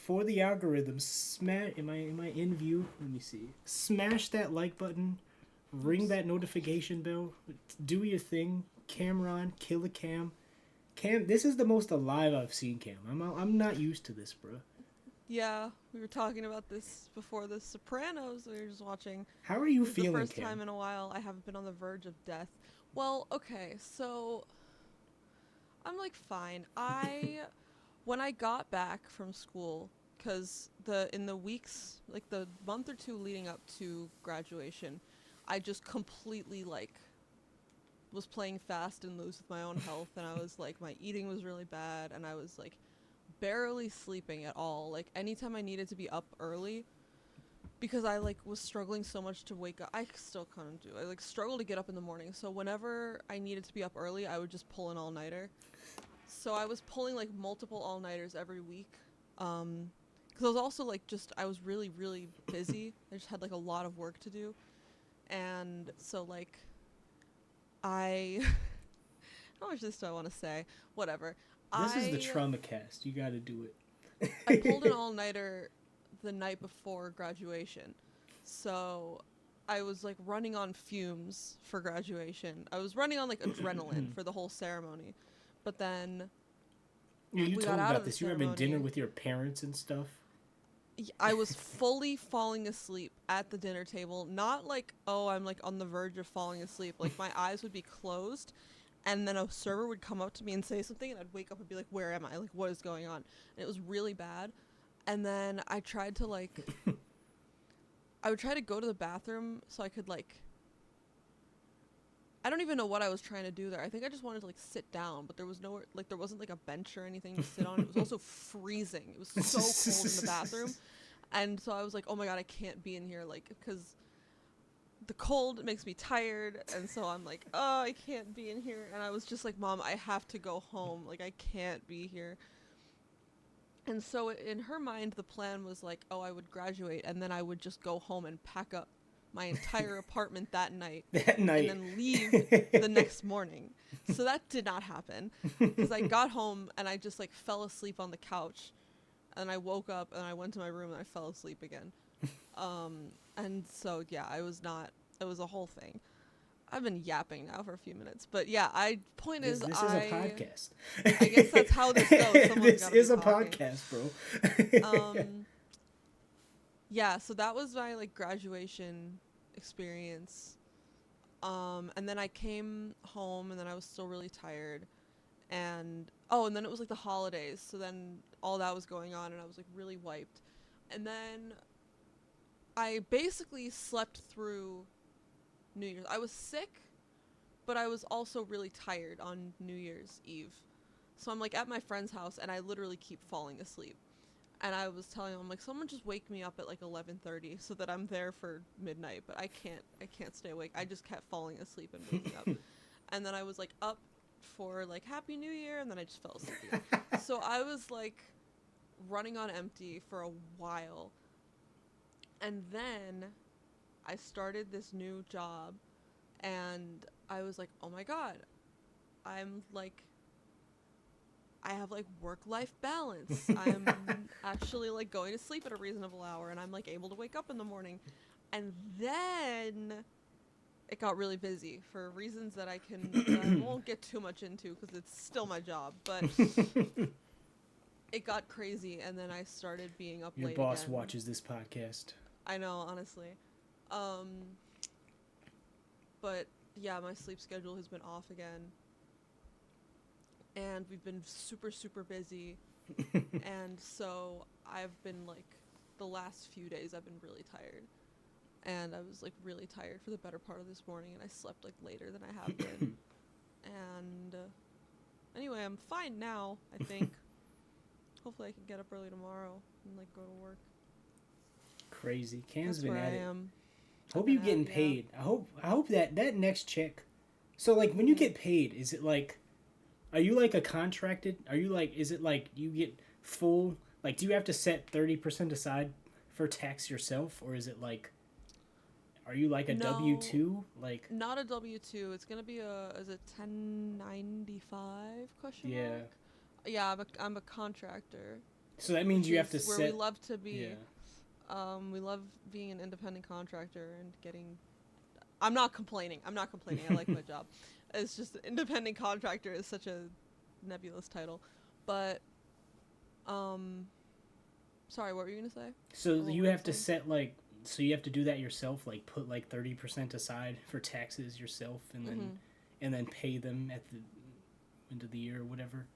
for the algorithm, smash. Am I in view? Let me see. Smash that like button, ring that notification bell, do your thing. Cameron, Killa Cam. Cam, this is the most alive I've seen Cam. I'm not used to this, bro. Yeah, we were talking about this before The Sopranos we were just watching. How are you This is the feeling, first Cam? time in a while I haven't been on the verge of death. Well, okay, so I'm like fine. When I got back from school, cuz in the weeks, like the month or two leading up to graduation, I just completely like was playing fast and loose with my own health, and I was like my eating was really bad, and I was like barely sleeping at all. Like anytime I needed to be up early, because I like was struggling so much to wake up. I still kind of do. I like struggle to get up in the morning. So whenever I needed to be up early, I would just pull an all-nighter. So I was pulling like multiple all-nighters every week. Cuz I was also like I was really really busy. I just had like a lot of work to do. And so like I how much of this do I want to say? Whatever. This is the I trauma cast. You got to do I pulled an it. all-nighter the night before graduation. So I was like running on fumes for graduation. I was running on like adrenaline for the whole ceremony. But then You we told got me out about of the this. You were having dinner ceremony. with your parents and stuff. I was fully falling asleep at the dinner table. Not like, oh, I'm like on the verge of falling asleep. Like my eyes would be closed, and then a server would come up to me and say something, and I'd wake up and be like, where am I? Like, what is going on? And it was really bad. And then I tried to like I would try to go to the bathroom so I could like I don't even know what I was trying to do there. I think I just wanted to like sit down, but there was nowhere like there wasn't like a bench or anything to sit on. It was also freezing. It was so cold in the bathroom. And so I was like, "Oh my god, I can't be in here like cuz the cold makes me tired." And so I'm like, "Oh, I can't be in here." And I was just like, "Mom, I have to go home. Like I can't be here." And so in her mind, the plan was like, oh, I would graduate and then I would just go home and pack up my entire apartment that night That and night. then leave the next morning. So that did not happen because I got home and I just like fell asleep on the couch, and I woke up and I went to my room and I fell asleep again. And so yeah, I was not. It was a whole thing. I've been yapping now for a few minutes, but yeah. Point This is, this is a podcast. I guess that's how this goes. Someone's This got to be is a talking. podcast, bro. Yeah, so that was my like graduation experience. And then I came home and then I was still really tired. And and then it was like the holidays. So then all that was going on and I was like really wiped. And then I basically slept through New Year's. I was sick, but I was also really tired on New Year's Eve. So I'm like at my friend's house and I literally keep falling asleep. And I was telling him, I'm like, someone just wake me up at like 11:30 so that I'm there for midnight. But I can't stay awake. I just kept falling asleep and waking up. And then I was like up for like Happy New Year, and then I just fell asleep again. So I was like running on empty for a while. And then I started this new job, and I was like, oh my god, I'm like I have like work-life balance. I'm actually like going to sleep at a reasonable hour and I'm like able to wake up in the morning. And then it got really busy for reasons that I won't get too much into because it's still my job, but it got crazy and then I started being up Your late boss again. watches this podcast. I know, honestly. But yeah, my sleep schedule has been off again. And we've been super, super busy. And so I've been like, the last few days I've been really tired. And I was like really tired for the better part of this morning, and I slept like later than I have been. And anyway, I'm fine now, I think. Hopefully I can get up early tomorrow and like go to work. Crazy. Cam's That's been where at I it. am. Hope you getting paid. I hope that next check. So like when you get paid, is it like, are you like a contracted? Are you like, is it like you get full, like do you have to set 30% aside for tax yourself, or is it like, are you like a No, W-2? Like not a W-2. It's gonna be is it 1095 question yeah. mark? Yeah, I'm a contractor. So that means which you have to is where we set. love to be. Yeah. We love being an independent contractor and getting. I'm not complaining. I'm not complaining. I like my job. It's just independent contractor is such a nebulous title, but sorry, what were you gonna say? So Or what you were you have to saying? set like. So you have to do that yourself, like put like 30% aside for taxes yourself, Mm-hmm. and then pay them at the end of the year or whatever.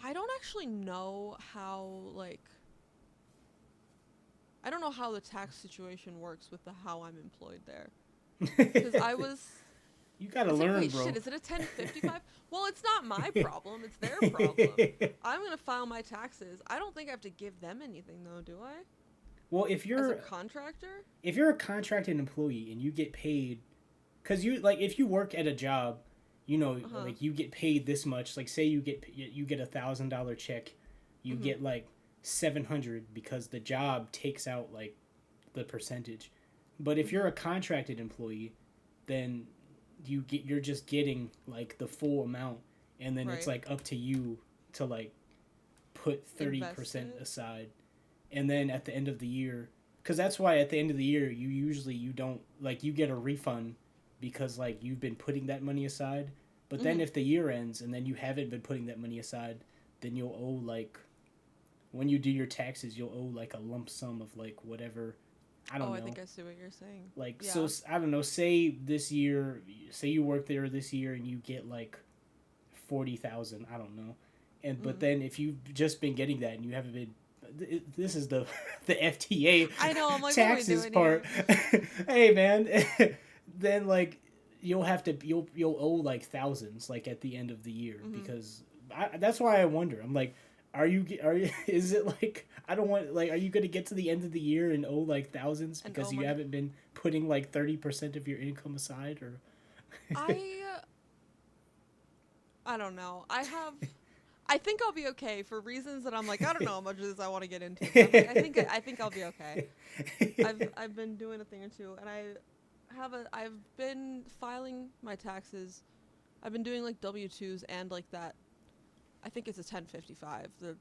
I don't actually know how like I don't know how the tax situation works with the how I'm employed there. Cuz I was You gotta is it learn, wait, shit, bro. is it a 1055? Well, it's not my problem, it's their problem. I'm going to file my taxes. I don't think I have to give them anything though, do I? Well, As a contractor? if you're a contracted employee and you get paid, because you like if you work at a job, you know, Uh-huh. like you get paid this much. Like say you get $1,000 check, you Mhm. get like 700 because the job takes out like the percentage. But if you're Mhm. a contracted employee, then you're just getting like the full amount, and then it's Right. like up to you to like put thirty Invest percent it. aside, and then at the end of the year, because that's why at the end of the year you don't like you get a refund because like you've been putting that money aside, but then Mhm. if the year ends and then you haven't been putting that money aside, then you'll owe like when you do your taxes you'll owe like a lump sum of like whatever. I Oh, don't I know. think I see what you're saying. Like so Yeah. I don't know, say this year, say you work there this year and you get like 40,000, I don't know. And but Mhm. then if you've just been getting that and you haven't been, this is the the FTA I know. I'm like, what am I taxes doing part. here? Hey man, then like you'll owe like thousands like at the end of the year Mhm. because that's why I wonder. I'm like, are you is it like I don't want like are you gonna get to the end of the year and owe like thousands And because oh you money. haven't been putting like 30% of your income aside or I I don't know. I think I'll be okay for reasons that I'm like, I don't know how much of this I want to get into, but I'm like, I think I'll be okay. I've been doing a thing or two, and I've been filing my taxes. I've been doing like W-2s and like that. I think it's a 1055, the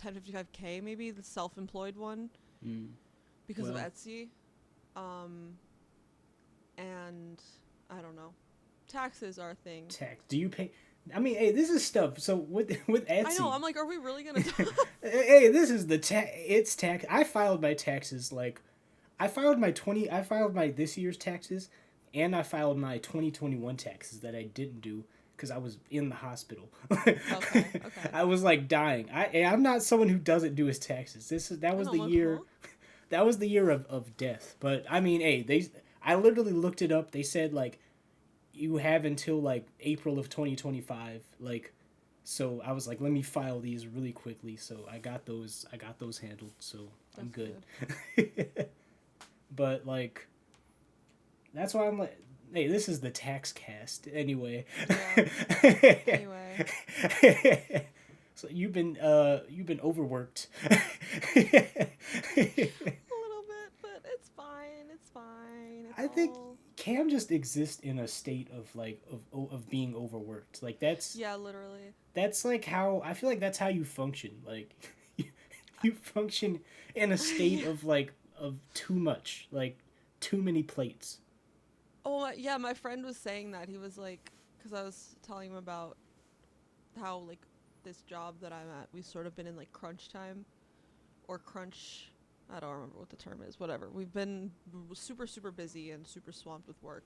1055K maybe, the self-employed one Mm, because of well, Etsy. Um, and I don't know. Taxes are a thing. tax. Do you pay? I mean, hey, this is stuff. So with I know. Etsy, I'm like, are we really gonna talk? hey, this is the tax. It's tax. I filed my taxes like I filed my this year's taxes, and I filed my 2021 taxes that I didn't do because I was in the hospital. Okay, okay. I was like dying. I'm not someone who doesn't do his taxes. That I was know. the I'm like, year huh? that was the year of death. But I mean, hey, they I literally looked it up. They said like you have until like April of 2025. Like, so I was like, let me file these really quickly. So I got those handled. So I'm That's good. good. But like, that's why I'm like, hey, this is the tax cast anyway. Yeah. Anyway, So you've been overworked. a little bit, but it's fine. It's fine. It's I think all. Cam just exists in a state of like of being overworked. Like Yeah, literally. that's like how I feel like that's how you function. Like you function in a state Yeah. of like of too much, like too many plates. Oh, yeah. My friend was saying that he was like, because I was telling him about how like this job that I'm at, we've sort of been in like crunch time or crunch. I don't remember what the term is. Whatever. We've been super busy and super swamped with work,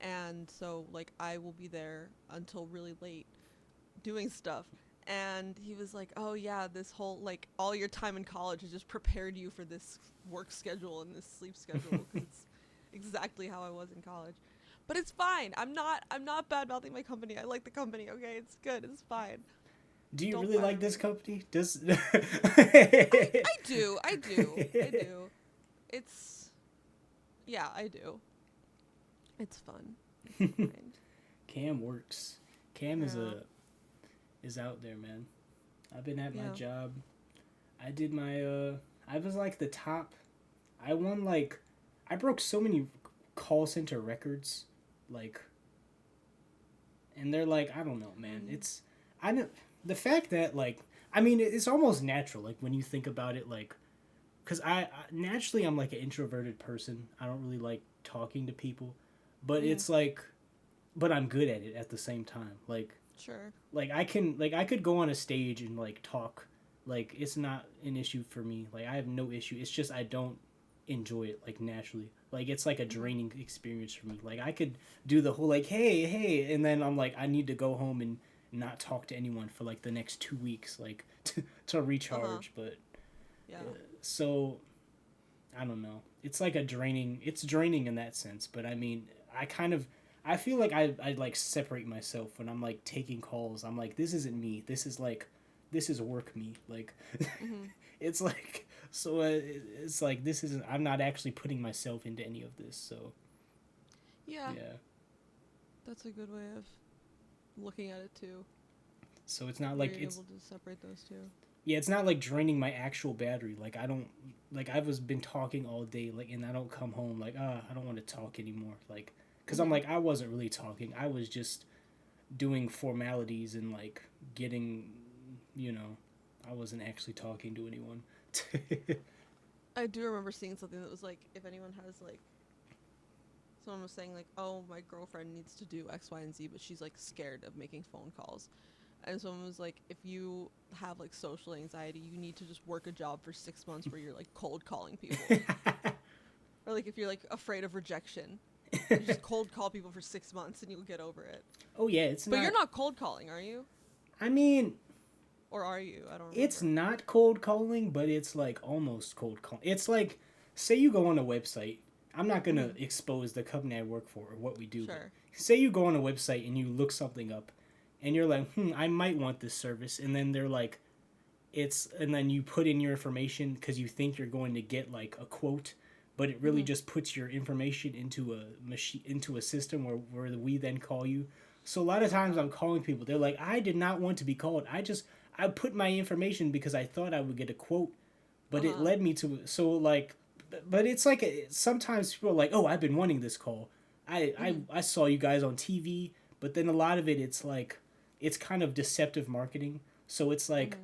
and so like I will be there until really late doing stuff. And he was like, "Oh yeah, this whole like all your time in college has just prepared you for this work schedule and this sleep schedule because it's exactly how I was in college." But it's fine. I'm not bad mouthing my company. I like the company. Okay, it's good. It's fine. Do you Don't really fire like this me. company? Does I do. I do. I do. It's yeah, I do. It's fun. It's fine. Cam works. Cam Yeah. is out there, man. I've been at my Yeah. job. I did my I was like the top. I won like I broke so many call center records, like, and they're like I don't know, man. Mm. It's I don't the fact that like I mean it's almost natural like when you think about it like because I naturally I'm like an introverted person. I don't really like talking to people, but Mm-hmm. it's like but I'm good at it at the same time. Sure. Like I could go on a stage and like talk. Like it's not an issue for me. Like I have no issue. It's just I don't enjoy it like naturally. Like it's like a Mm-hmm. draining experience for me. Like I could do the whole like hey, and then I'm like I need to go home and not talk to anyone for like the next 2 weeks like to Uh huh. recharge. But Yeah. so I don't know. It's like a draining. It's draining in that sense. But I mean, I kind of. I feel like I like separate myself when I'm like taking calls. I'm like, this isn't me. This is like, this is work me. Like, Mm-hmm. it's like so. It's like this isn't. I'm not actually putting myself into any of this. So Yeah. yeah. That's a good way of looking at it too. So it's not Where like you're it's able to separate those two. yeah. It's not like draining my actual battery. Like I don't like I was been talking all day. Like and I don't come home like I don't want to talk anymore. Like because I'm Mm-hmm. like I wasn't really talking. I was just doing formalities and like getting, you know, I wasn't actually talking to anyone. I do remember seeing something that was like, if anyone has like, someone was saying like, oh, my girlfriend needs to do X, Y, and Z, but she's like scared of making phone calls. And someone was like, if you have like social anxiety, you need to just work a job for 6 months where you're like cold calling people. Or like if you're like afraid of rejection, you just cold call people for 6 months and you'll get over it. Oh yeah, it's But not. you're not cold calling, are you? I mean, Or are you? I don't it's remember. not cold calling, but it's like almost cold calling. It's like, say you go on a website. I'm not gonna Mm-hmm. expose the company I work for or what we do. But Sure. say you go on a website and you look something up, and you're like, I might want this service, and then they're like, and then you put in your information because you think you're going to get like a quote, but it really Mm-hmm. just puts your information into a machine into a system where we then call you. So a lot of times I'm calling people, they're like, I did not want to be called. I put my information because I thought I would get a quote, but it Uh-huh. led me to so like but it's like sometimes people are like, oh, I've been wanting this call. Mm-hmm. I saw you guys on TV, but then a lot of it it's like it's kind of deceptive marketing. So it's like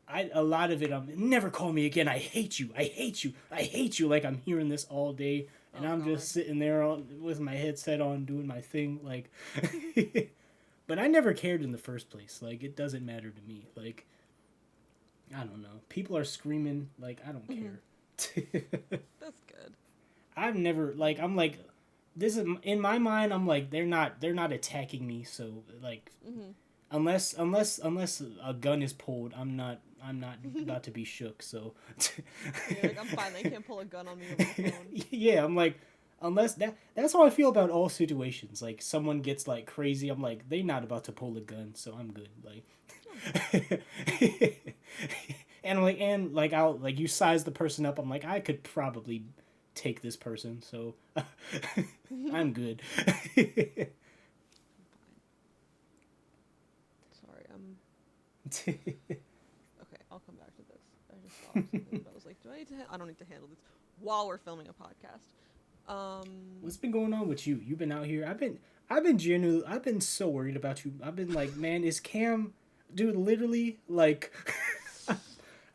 Mm-hmm. a lot of it I'm never call me again. I hate you. I hate you. I hate you. Like I'm hearing this all day, and Oh I'm god. just sitting there with my headset on doing my thing. Like, but I never cared in the first place. Like it doesn't matter to me. Like I don't know. People are screaming. Like I don't Mm-hmm. care. That's good. I've never like I'm like this is in my mind. I'm like they're not attacking me. So like Mm-hmm. unless a gun is pulled, I'm not about to be shook. So Yeah, like I'm fine. They can't pull a gun on me over the phone. yeah, I'm like unless that's how I feel about all situations. Like someone gets like crazy, I'm like they're not about to pull a gun, so I'm good. Okay. Like and like I'll like you size the person up. I'm like I could probably take this person, so I'm good. Sorry, I'm okay. I'll come back to this. I just thought of something, but I was like, do I need to? I don't need to handle this while we're filming a podcast. What's been going on with you? You've been out here. I've been genuinely. I've been so worried about you. I've been like, man, is Cam, dude? Literally, like,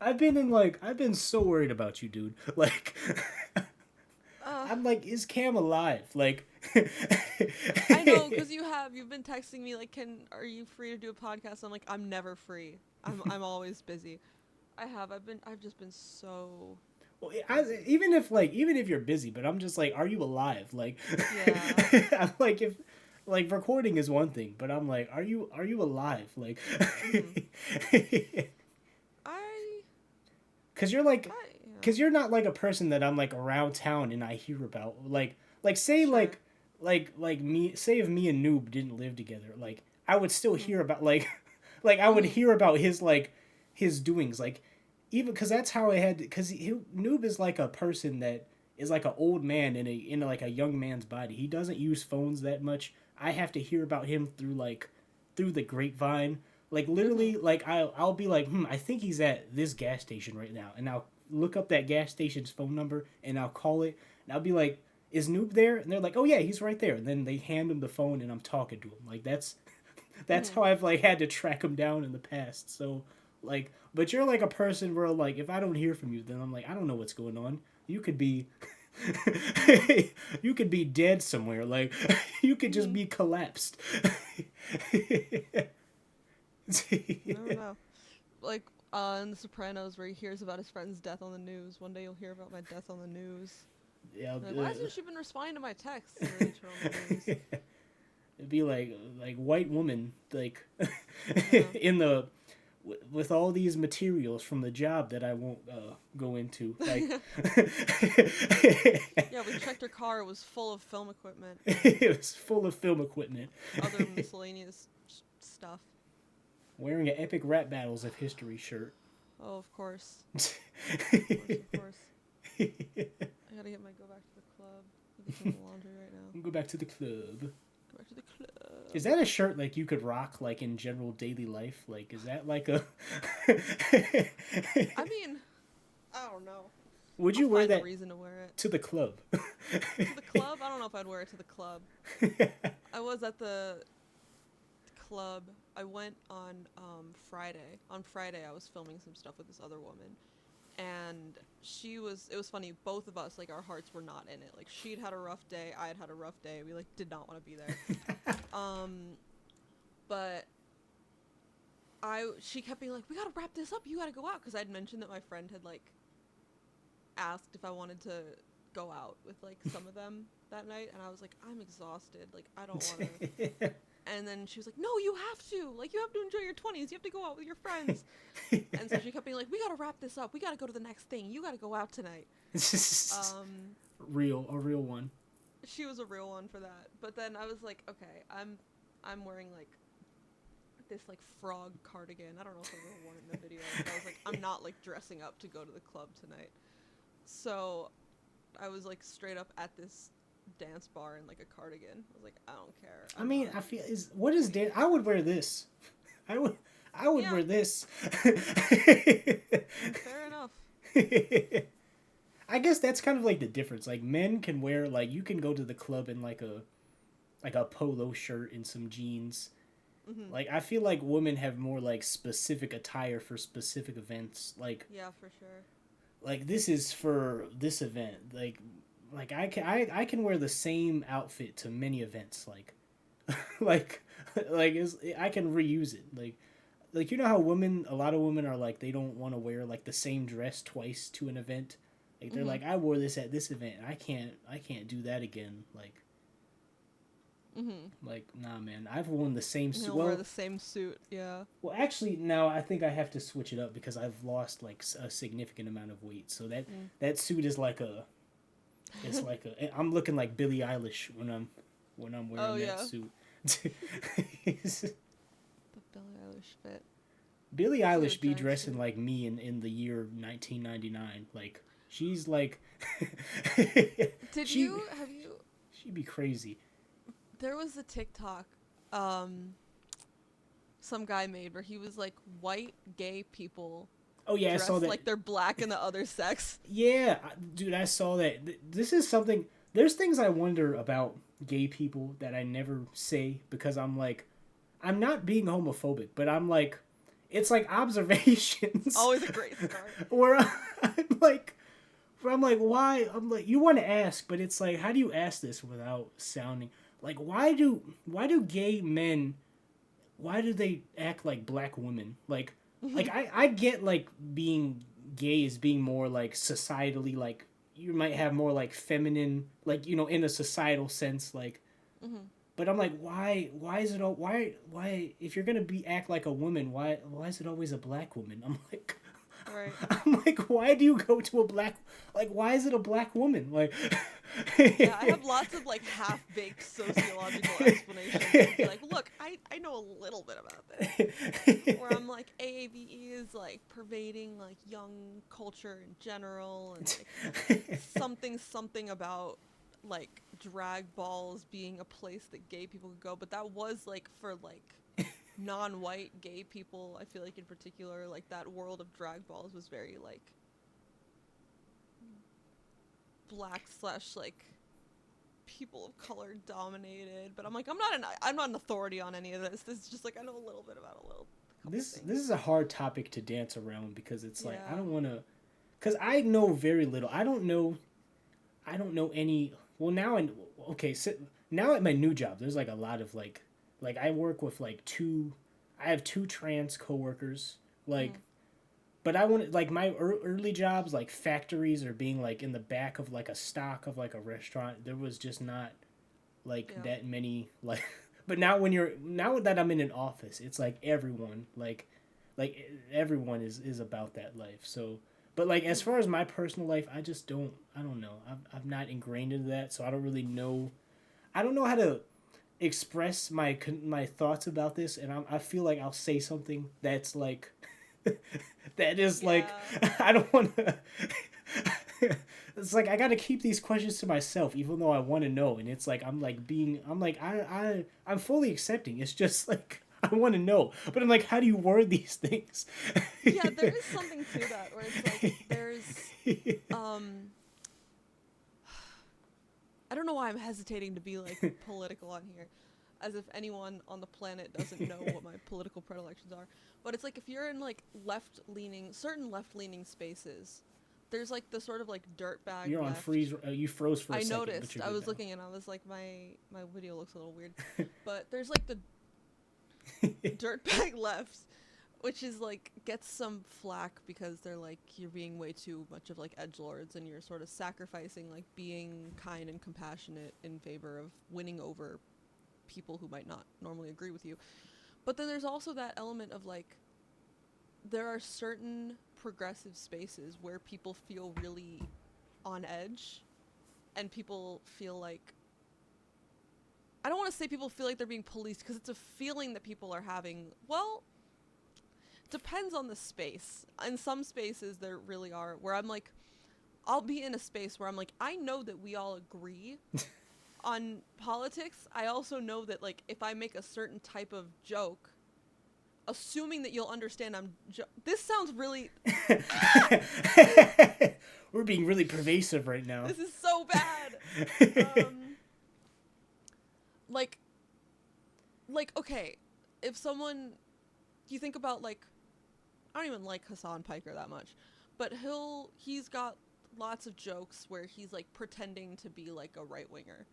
I've been so worried about you, dude. Like, uh, I'm like, is Cam alive? Like, I know because you've been texting me like, are you free to do a podcast? I'm like, I'm never free. I'm always busy. I've just been so well, busy. even if you're busy, but I'm just like, are you alive? Like, Yeah. I'm like if like recording is one thing, but I'm like, are you alive? Like, Mhm. I because you're like yeah. because you're not like a person that I'm like around town and I hear about like say Sure. like me say if me and Noob didn't live together like I would still Mhm. hear about like like I would Mhm. hear about his doings like even because that's how I had because Noob is like a person that is like an old man in like a young man's body. He doesn't use phones that much. I have to hear about him through the grapevine. Like literally, Mhm. like I'll be like, I think he's at this gas station right now, and I'll look up that gas station's phone number and I'll call it, and I'll be like, is Noob there? And they're like, oh yeah, he's right there. And then they hand him the phone, and I'm talking to him. Like That's Mhm. how I've like had to track them down in the past. So like, but you're like a person where like if I don't hear from you, then I'm like I don't know what's going on. You could be, Mhm. you could be dead somewhere. Like you could just Mhm. be collapsed. I don't know. Like in The Sopranos, where he hears about his friend's death on the news. One day you'll hear about my death on the news. Yeah, Like, why hasn't she been responding to my texts? And then you turn on the news. it'd be like white woman like Yeah. in the with all these materials from the job that I won't go into. Like Yeah, we checked her car. It was full of film equipment and it was full of film equipment. other miscellaneous stuff. Wearing an epic rap battles of history shirt. Oh, of course. Of course, of course. I gotta get my go back to the club. I'm doing the laundry right now. Go back to the club. Go back to the club. Is that a shirt like you could rock like in general daily life? Like is that like a I mean, I don't know. would I'll you wear find a that reason to wear it. to the club? To the club? I don't know if I'd wear it to the club. I was at the club. I went on Friday. On Friday, I was filming some stuff with this other woman, and it was funny. Both of us, like, our hearts were not in it. Like, she'd had a rough day. I had a rough day. We like did not want to be there. But she kept being like, "We gotta wrap this up. You gotta go out," because I'd mentioned that my friend had like asked if I wanted to go out with like some of them that night, and I was like, "I'm exhausted. Like, I don't want to." And then she was like, "No, you have to. Like, you have to enjoy your 20s. You have to go out with your friends." And so she kept being like, "We gotta wrap this up. We gotta go to the next thing. You gotta go out tonight." Um, A real one. she was a real one for that. But then I was like, "Okay, I'm wearing like this like frog cardigan. I don't know if I've ever worn it in a video. But I was like, I'm not like dressing up to go to the club tonight." So I was like straight up at this dance bar in like a cardigan. I was like, I don't care. I mean, I feel is what is dan- I would wear this. I would Yeah, wear this. fair enough. I guess that's kind of like the difference. Like men can wear like you can go to the club in like a polo shirt and some jeans. Mhm. Like I feel like women have more like specific attire for specific events. Yeah, for sure. Like this is for this event. Like I can wear the same outfit to many events. Like like I can reuse it. Like you know how a lot of women are like they don't want to wear like the same dress twice to an event. Like they're Mhm. like I wore this at this event. I can't do that again. Mhm. Like nah man. I've worn the same suit. He'll wear the same suit. Yeah. Well, actually, now I think I have to switch it up because I've lost like a significant amount of weight. So Mm. that suit is like a, it's like a. I'm looking like Billie Eilish when I'm Oh wearing that yeah. suit. The Billie Eilish fit. Billie It's a Eilish be giant dressing suit. like me in the year 1999. Like she's like, Did she you have you? she'd be crazy. There was a TikTok, some guy made where he was like white gay people Oh yeah, I saw dressed that. like they're black in the other sex. Yeah, dude, I saw that. This is something. There's things I wonder about gay people that I never say because I'm like, I'm not being homophobic, but I'm like, it's like observations Always a great start. where I'm like, why? I'm like, you want to ask, but it's like, how do you ask this without sounding like, why do gay men, why do they act like black women? Like I get like being gay is being more like societally like you might have more like feminine like in a societal sense like Mhm. but I'm like why is it all why if you're gonna be act like a woman why is it always a black woman I'm like Right. I'm like why do you go to a black like why is it a black woman like Yeah, I have lots of like half-baked sociological explanations. And be like, look, I know a little bit about this. Where I'm like, AAVE is like pervading like young culture in general, and like something about like drag balls being a place that gay people could go. But that was like for like non-white gay people. I feel like in particular, like that world of drag balls was very like black / like people of color dominated, but I'm like, I'm not an authority on any of this. This is just like I know a little bit about a couple This things. is a hard topic to dance around because it's like I Yeah. don't want to, because I know very little. I don't know any. Well, now I okay. So now at my new job, there's like a lot of like I work with like two. I have two trans coworkers. Like, Mhm. but I want like my early jobs, like factories or being like in the back of like a stock of like a restaurant. There was just not like Yeah. that many like. But now that I'm in an office, it's like everyone like everyone is about that life. So but like as Mhm. far as my personal life, I don't know. I'm not ingrained into that, so I don't really know. I don't know how to express my thoughts about this, and I feel like I'll say something that's like that is like Yeah. I don't want to. It's like I got to keep these questions to myself, even though I want to know, and it's like I'm fully accepting. It's just like I want to know, but I'm like, how do you word these things? Yeah, there is something to that where it's like there's um I don't know why I'm hesitating to be like political on here, as if anyone on the planet doesn't know what my political predilections are. But it's like if you're in like certain left leaning spaces, there's like the sort of like dirtbag You're on left. freeze. You froze for a I second, but noticed. you're I good was now. looking and I was like, my video looks a little weird. But there's like the dirtbag left, which is like gets some flack because they're like you're being way too much of like edgelords and you're sort of sacrificing like being kind and compassionate in favor of winning over people who might not normally agree with you. But then there's also that element of like there are certain progressive spaces where people feel really on edge and people feel like I don't want to say people feel like they're being policed because it's a feeling that people are having. Well, depends on the space. In some spaces there really are where I'm like I'll be in a space where I'm like I know that we all agree on politics. I also know that like if I make a certain type of joke, assuming that you'll understand this sounds really We're being really pervasive right now. this is so bad. Um like okay, if someone you think about like I don't even like Hassan Piker that much, but he's got lots of jokes where he's like pretending to be like a right winger.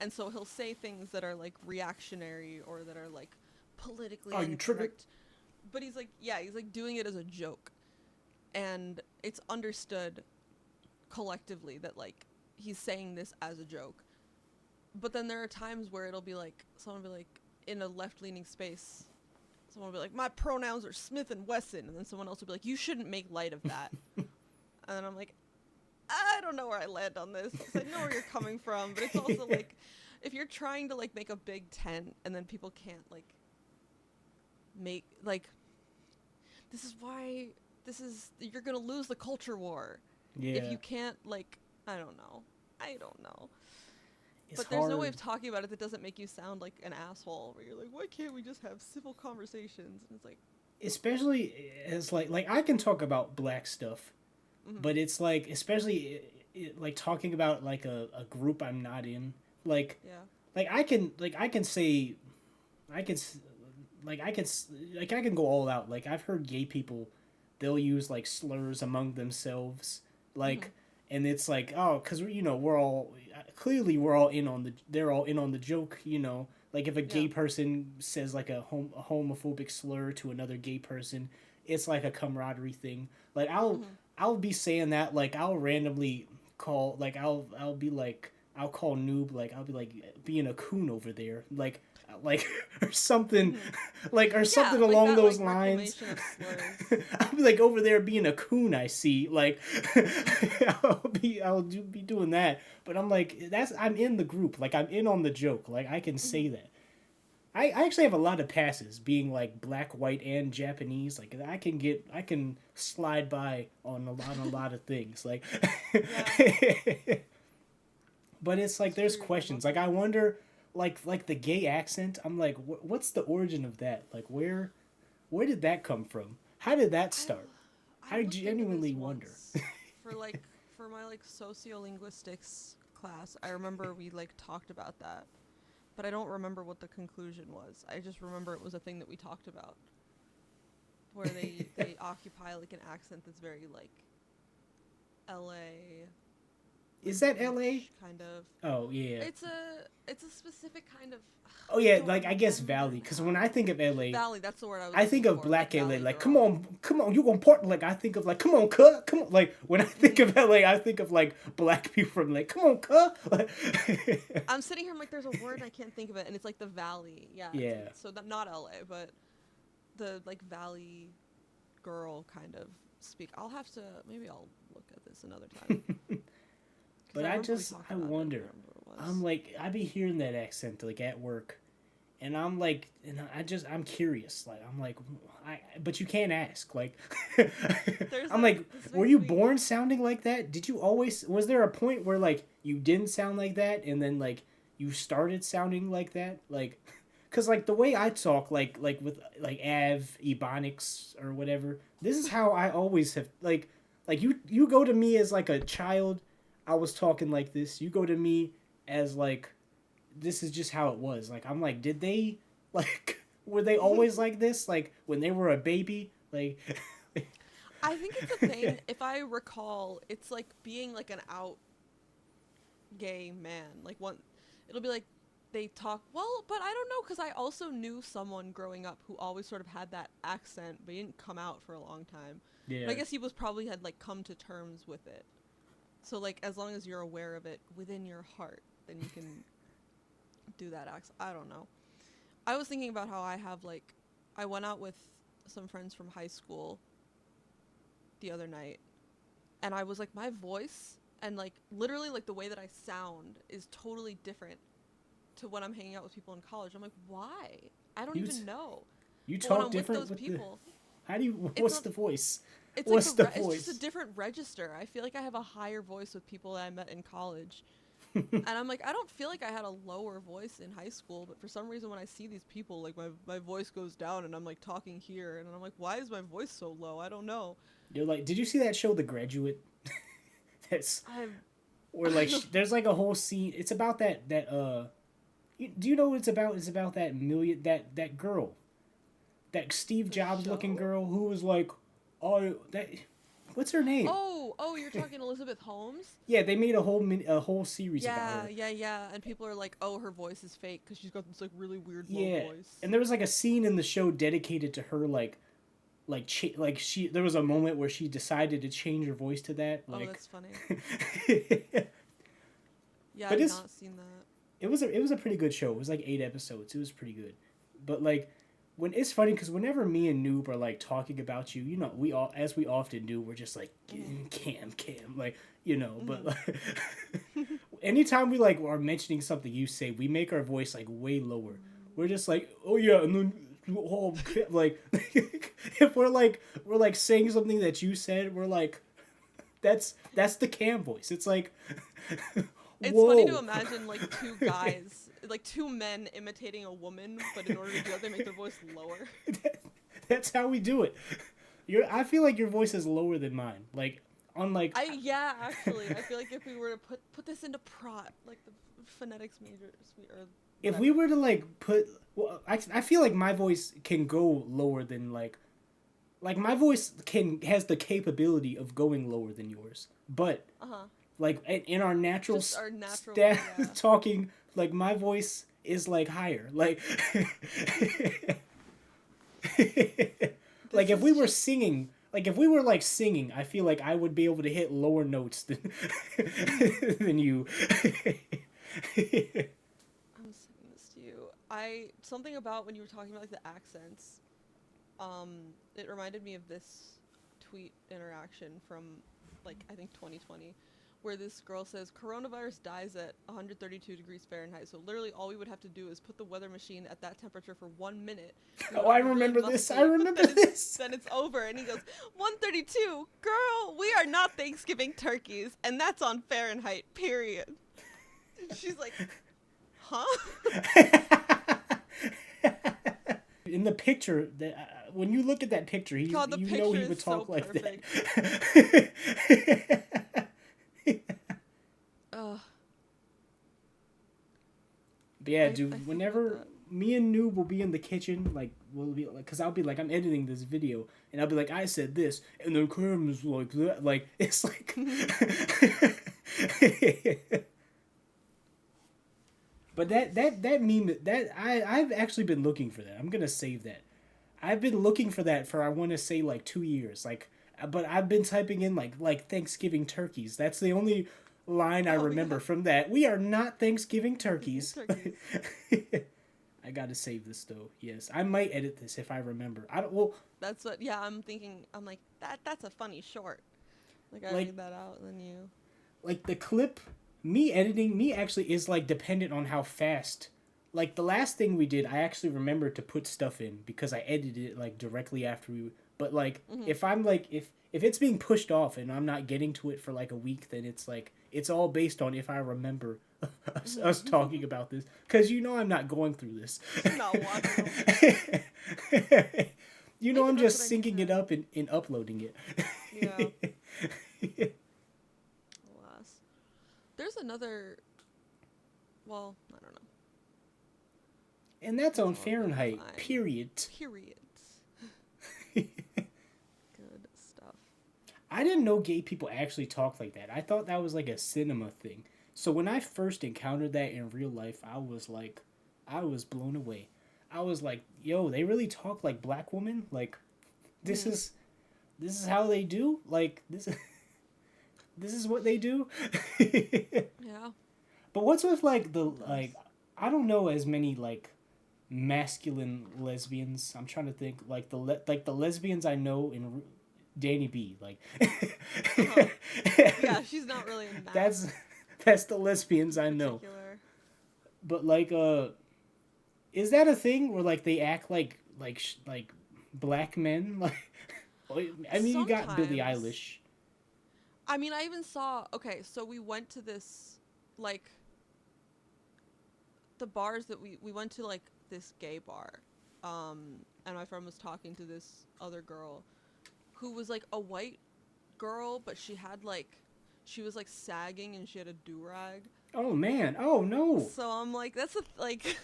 And so he'll say things that are like reactionary or that are like politically Oh, you triggered? incorrect. But he's like doing it as a joke. And it's understood collectively that like he's saying this as a joke. But then there are times where it'll be like someone will be like in a left-leaning space, someone will be like my pronouns are Smith and Wesson, and then someone else will be like you shouldn't make light of that. And then I'm like I don't know where I land on this because I know where you're coming from, but it's also like if you're trying to like make a big tent and then people can't like make like this is why you're gonna lose the culture war if Yeah, you can't like I don't know. it's But there's no way hard. of talking about it that doesn't make you sound like an asshole. Where you're like, why can't we just have civil conversations? And it's like, Especially as like I can talk about black stuff, mm-hmm, but it's like especially like talking about like a group I'm not in. Like yeah, I can say I can like I can like I can go all out. Like I've heard gay people, they'll use like slurs among themselves, mm-hmm, like, and it's like oh, because we're all clearly we're all in on the they're all in on the joke. Like if a yeah, gay person says like a homophobic slur to another gay person, it's like a camaraderie thing. Like mm-hmm, I'll be saying that like I'll randomly call like I'll be like I'll call noob like I'll be like being a coon over there like or something mm-hmm. or something Yeah, like along that, like those lines. reclamation of slurs. I'll be like over there being a coon. I see like Mm-hmm, be doing that, but I'm like I'm in the group. Like I'm in on the joke. Like I can mm-hmm. say that. I actually have a lot of passes being like black, white, and Japanese. Like I can slide by on a lot of things. Like, Yeah, but it's like it's there's true. You're questions. both Like I ways. wonder, like the gay accent. I'm like, what's the origin of that? Like where did that come from? How did that I start? I I looked into genuinely this wonder. once for like for my like sociolinguistics class, I remember we like talked about that, but I don't remember what the conclusion was. I just remember it was a thing that we talked about, where they occupy like an accent that's very like LA. Is Like that LA? beach kind of. Oh yeah. It's a specific kind of. Oh I yeah, don't like I guess remember Valley, because when now. I think of LA, Valley, that's the word I was I looking think of for, Black like LA. Valley Like, girl. come on, you gonna port? Like, I think of like, come on, cuh, come on. Like, when I think of Mhm. LA, I think of like black people from like, come on, cuh. Like, I'm sitting here, I'm like, there's a word and I can't think of it, and it's like the Valley. Yeah. yeah. So that not LA, but the like Valley girl kind of speak. I'll have to maybe I'll look at this another time. Because But I I remember we just talked I about it. I don't wonder. remember what it I'm was. like I be hearing that accent like at work, and I'm like, and I'm curious. Like I'm like, but you can't ask. Like, There's I'm a like, this were makes you me born sounding like that? Did you always? Was there a point where like you didn't sound like that, and then like you started sounding like that? Like, cause like the way I talk, like with like Ebonics or whatever. This is how I always have like you go to me as like a child. I was talking like this. You go to me as like this is just how it was. Like I'm like, did they like were they always like this? Like when they were a baby? Like I think it's a thing, if I recall, it's like being like an out gay man. Like one it'll be like they talk well, but I don't know cuz I also knew someone growing up who always sort of had that accent, but he didn't come out for a long time. But yeah. I guess he was probably had like come to terms with it. So like as long as you're aware of it within your heart, then you can do that accent. I don't know. I was thinking about how I have like I went out with some friends from high school the other night and I was like my voice and like literally like the way that I sound is totally different to when I'm hanging out with people in college. I'm like, why? I don't You even know. you But when talk I'm with different those with the people, how do you it's what's not the voice? it's like What's the it's just a voice? different register. I feel like I have a higher voice with people that I met in college. And I'm like, I don't feel like I had a lower voice in high school, but for some reason when I see these people, like my voice goes down and I'm like talking here and I'm like, why is my voice so low? I don't know. You're like, did you see that show The Graduate? That's I'm where like there's like a whole scene. It's about do you know what it's about? It's about that girl, that Steve the Jobs looking show? girl who was like, oh that, what's her name? Oh, you're talking Elizabeth Holmes? Yeah, they made a whole series about Yeah, her. yeah, yeah. And people are like, oh, her voice is fake because she's got this like really weird low Yeah, voice. and there was like a scene in the show dedicated to her, like she. There was a moment where she decided to change her voice to that, Oh, like. that's funny. But Yeah, I've it's not seen that. it was a pretty good show. It was like 8 episodes. It was pretty good, but like when it's funny because whenever me and Noob are like talking about you, you know, we all as we often do, we're just like Cam, like you know. But Mhm. like, anytime we like are mentioning something you say, we make our voice like way lower. We're just like, oh yeah, and then oh, like if we're like saying something that you said, we're like that's the Cam voice. It's like It's funny to whoa. imagine like two guys, like two men imitating a woman, but in order to do that, they make their voice lower. That's how we do it. I feel like your voice is lower than mine. Like on like Yeah, actually, I feel like if we were to put this into prot, like the phonetics majors, or if we whatever. were to like put well, I feel like my voice can go lower than like my voice can has the capability of going lower than yours. But Uh huh. like in our natural Just our natural, yeah. talking, like my voice is like higher. Like like This if we is were just. singing, like if we were like singing, I feel like I would be able to hit lower notes than than you. I'm sending this to you. I something about when you were talking about like the accents. It reminded me of this tweet interaction from like I think 2020 where this girl says coronavirus dies at 132 degrees Fahrenheit. So literally all we would have to do is put the weather machine at that temperature for 1 minute. We Oh, would I be really remember this. I muscly, but remember this. then it's over. And he goes, 132, girl, we are not Thanksgiving turkeys, and that's on Fahrenheit, period. She's like, huh? In the picture that when you look at that picture, God, the you picture know he is would so talk like perfect. that. Ugh. But yeah, I dude, think about whenever that. me and Noob will be in the kitchen, like we'll be like, cause I'll be like, I'm editing this video, and I'll be like, I said this, and then Cam is like that, like it's like. But that meme that I've actually been looking for that. I'm gonna save that. I've been looking for that for I want to say like 2 years. Like, but I've been typing in like Thanksgiving turkeys. That's the only line I Oh yeah, remember from that. We are not Thanksgiving turkeys. turkeys. I gotta save this though. Yes, I might edit this if I remember. I don't. Well, That's what. Yeah, I'm thinking. I'm like that. That's a funny short. Like I like read that out, and then you. like the clip, me editing me actually is like dependent on how fast. Like the last thing we did, I actually remembered to put stuff in because I edited it like directly after we. But like Hmm. if I'm like if it's being pushed off and I'm not getting to it for like a week, then it's like it's all based on if I remember us talking about this because you know I'm not going through this. Not watching them. You know Maybe I'm that's what just I need syncing it to. up and uploading Yeah. it. Alas. There's another. Well, I don't know. And that's It's on all gonna be Fahrenheit, fine. period. Periods. Good stuff. I didn't know gay people actually talk like that. I thought that was like a cinema thing. So when I first encountered that in real life, I was blown away. I was like, yo, they really talk like black women? Like, this Hmm. is this is how they do? Like this is what they do? Yeah. But what's with like the Sometimes. like I don't know as many like masculine lesbians. I'm trying to think like like the lesbians I know in Danny B. Like Uh huh. Yeah, she's not really in that that's that's the lesbians I know. particular. But like is that a thing where like they act like black men? Like I mean you got Billie Sometimes. Eilish. I mean, I even saw. Okay, so we went to this, like, the bars that we went to, like, this gay bar. And my friend was talking to this other girl who was, like, a white girl, but she had, like, she was, like, sagging and she had a do rag. Oh man. Oh no. So I'm like, that's a, like,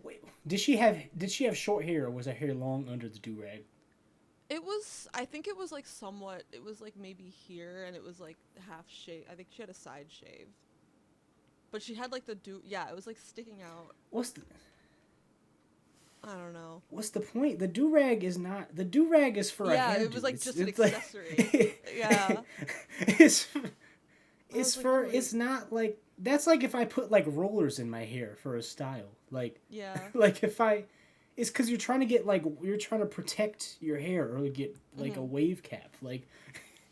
Wait, did she have short hair or was her hair long under the do rag? it was, I think it was, like, somewhat, it was, like, maybe here and it was, like, half shave. I think she had a side shave. But she had, like, the do, yeah, it was, like, sticking out. What's the I don't know. what's the point? The do rag is not the do rag is for a Yeah, it hairdo. was like just an It's like accessory. Yeah. it's I it's was like, for wait. it's not like that's like if I put like rollers in my hair for a style. Like Yeah. like if I it's because you're trying to get like you're trying to protect your hair or get like a Mhm. wave cap. Like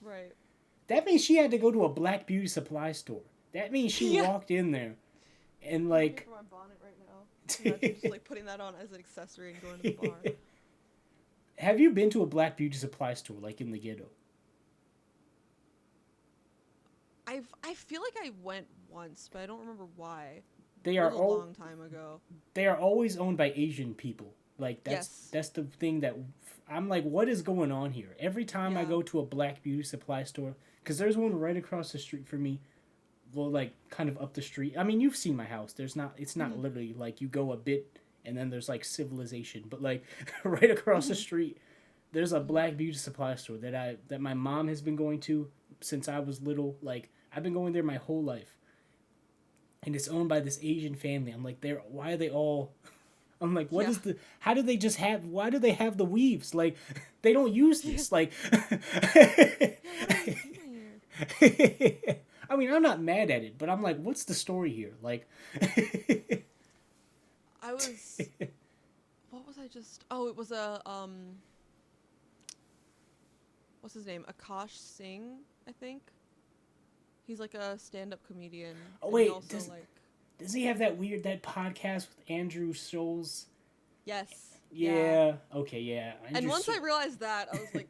Right. that means she had to go to a black beauty supply store. That means she Yeah. walked in there and I'm looking like for my bonnet right now. Imagine just like putting that on as an accessory and going to the bar. have you been to a black beauty supply store like in the ghetto? I feel like I went once, but I don't remember why. They It are was a all long time ago. they are always owned by Asian people. Like Yes. that's the thing that I'm like, what is going on here? Every time I Yeah. go to a black beauty supply store, because there's one right across the street from me. Well, like kind of up the street. I mean, you've seen my house. There's not. It's not Mhm. literally like you go a bit and then there's like civilization. But like right across the Mhm. street, there's a Mhm. black beauty supply store that my mom has been going to since I was little. Like I've been going there my whole life, and it's owned by this Asian family. I'm like, they're why are they all? I'm like, what Yeah. is the? How do they just have? Why do they have the weaves? Like, they don't use Yeah. this. Like, Yeah. What are you doing here? I mean, I'm not mad at it, but I'm like, what's the story here? Like, I was. What was I just? Oh, it was a. What's his name? Akash Singh, I think. He's like a stand-up comedian, oh and he wait, also like. does he have that podcast with Andrew Scholes? Yes. Yeah. Yeah. Okay. Yeah. And Andrew. once I realized that, I was like,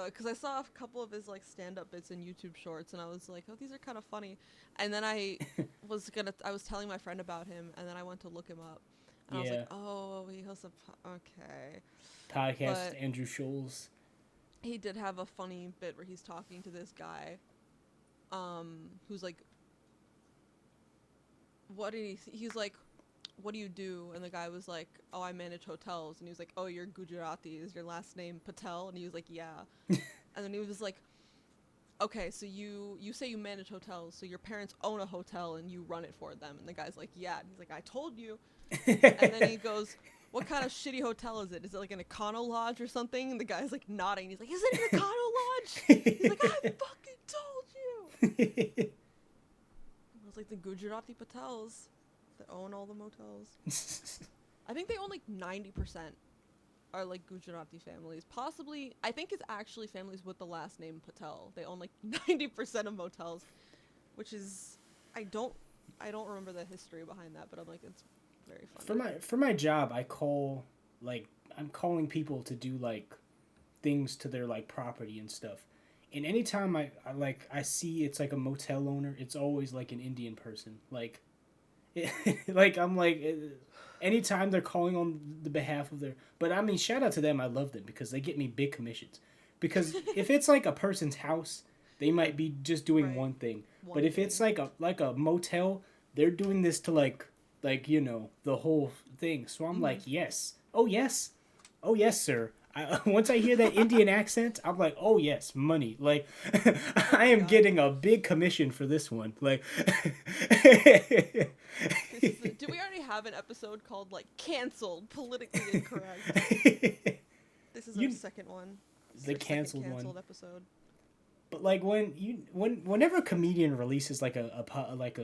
because I saw a couple of his like stand-up bits in YouTube Shorts, and I was like, oh, these are kind of funny. And then I was telling my friend about him, and then I went to look him up, and I was like, Yeah. oh, he hosts okay, Podcast but with Andrew Scholes. he did have a funny bit where he's talking to this guy, who's like, what did he's like, what do you do? And the guy was like, oh, I manage hotels. And he was like, oh, you're Gujarati. Is your last name Patel? And he was like, yeah. And then he was like, okay, so you say you manage hotels, so your parents own a hotel and you run it for them. And the guy's like, yeah. And he's like, I told you. And then he goes, what kind of shitty hotel is it? Is it like an Econo Lodge or something? And the guy's like nodding. He's like, is it an Econo Lodge? He's like, I fucking told you. It was like the Gujarati Patels that own all the motels. I think they own like 90% are like Gujarati families. Possibly, I think it's actually families with the last name Patel. They own like 90% of motels, which is, I don't remember the history behind that, but I'm like, it's very funny. For my job, I'm calling people to do like things to their like property and stuff. And anytime I see it's like a motel owner, it's always like an Indian person. Like like I'm like anytime they're calling on the behalf of their, but I mean shout out to them, I love them because they get me big commissions. Because if it's like a person's house, they might be just doing Right. one thing. One But if thing. it's like a motel, they're doing this to like you know the whole thing. So I'm like, yes. Oh yes. Oh yes, sir. Once I hear that Indian accent, I'm like, oh yes, money. Like, I am God. getting a big commission for this one. Like, Do we already have an episode called like canceled, politically incorrect? This is our second one. This is the our second canceled canceled one. episode. But like whenever a comedian releases like a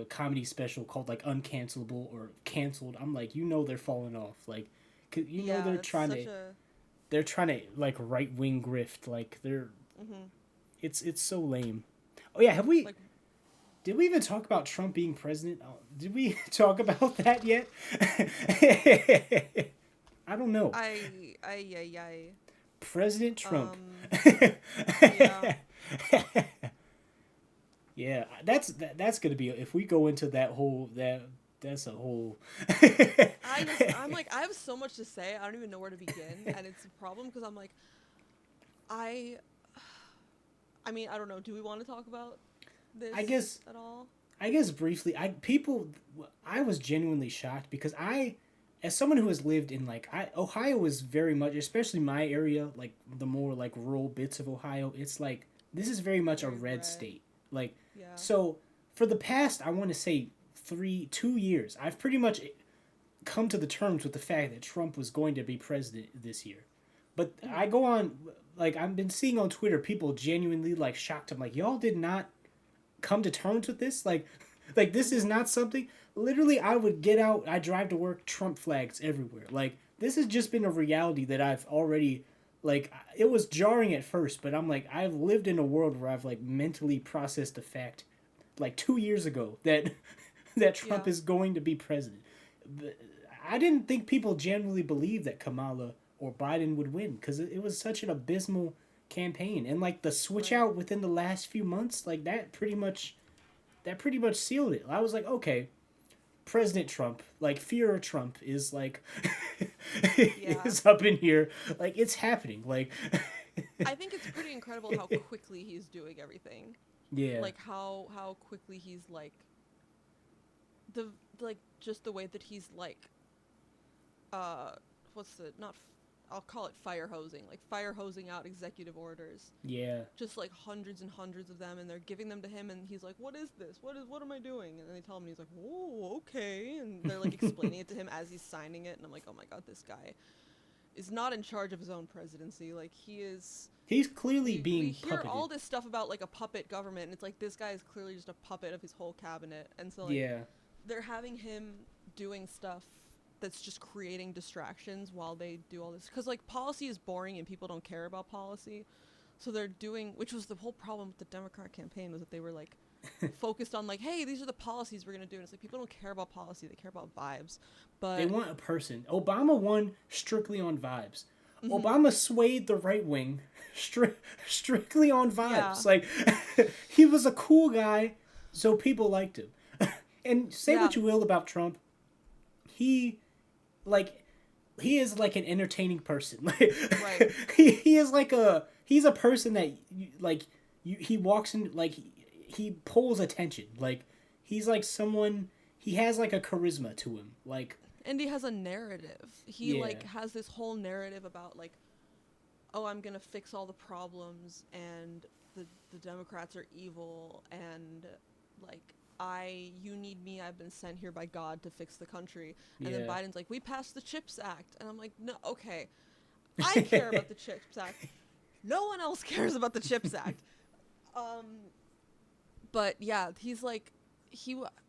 comedy special called like uncancelable or canceled, I'm like, you know they're falling off. Like, 'cause you know they're it's trying such to a... they're trying to like right wing grift. Like they're it's so lame. Oh yeah, Like, did we even talk about Trump being president? Oh, did we talk about that yet? I don't know. I. President Trump. Yeah. Yeah, that's gonna be if we go into that whole that's a whole. I'm like, I have so much to say. I don't even know where to begin, and it's a problem because I'm like, I mean, I don't know. Do we want to talk about this? I guess at all. I guess briefly, I was genuinely shocked because as someone who has lived in Ohio is very much, especially my area, like the more like rural bits of Ohio, it's like this is very much a Very red red. state. Like, Yeah. so for the past, I want to say 2 years, I've pretty much come to the terms with the fact that Trump was going to be president this year. But I go on, like, I've been seeing on Twitter people genuinely like shocked. I'm like, y'all did not come to terms with this? Like this is not something. Literally, I would get out, I drive to work, Trump flags everywhere. Like, this has just been a reality that I've already, like, it was jarring at first, but I'm like, I've lived in a world where I've like mentally processed the fact, like 2 years ago, that Trump Yeah. is going to be president. I didn't think people genuinely believed that Kamala or Biden would win because it was such an abysmal campaign, and like the switch Right. out within the last few months, like that pretty much sealed it. I was like, okay, President Trump, like fear of Trump is like Yeah. is up in here, like it's happening, like I think it's pretty incredible how quickly he's doing everything. yeah, Like how quickly he's like just the way that he's like what's the not f- I'll call it fire hosing, like fire hosing out executive orders. yeah, Just like hundreds and hundreds of them, and they're giving them to him, and he's like, what is this? What am I doing? And then they tell him, and he's like, oh, okay. And they're like explaining it to him as he's signing it, and I'm like, oh my god, this guy is not in charge of his own presidency. Like, he is... he's clearly being we hear puppeted. all this stuff about like a puppet government, and it's like this guy is clearly just a puppet of his whole cabinet. And so like Yeah, they're having him doing stuff that's just creating distractions while they do all this, because like policy is boring and people don't care about policy. So they're doing, which was the whole problem with the Democrat campaign, was that they were like focused on like, hey, these are the policies we're gonna do, and it's like people don't care about policy, they care about vibes. But they want a person. Obama won strictly on vibes. Mm-hmm. Obama swayed the right wing strictly on vibes. Yeah. Like, he was a cool guy, so people liked him. And say what Yeah. you will about Trump, he is like an entertaining person. Like, Right. he is like he's a person that he walks in, like he pulls attention. Like, he's like someone, he has like a charisma to him. Like, Indy has a narrative. He like has this whole narrative about like, oh, I'm gonna fix all the problems, and the Democrats are evil, and like you need me. I've been sent here by God to fix the country. And then Biden's like, we passed the CHIPS Act, and I'm like, no, okay, I care about the CHIPS Act. No one else cares about the CHIPS Act. But yeah, he's like,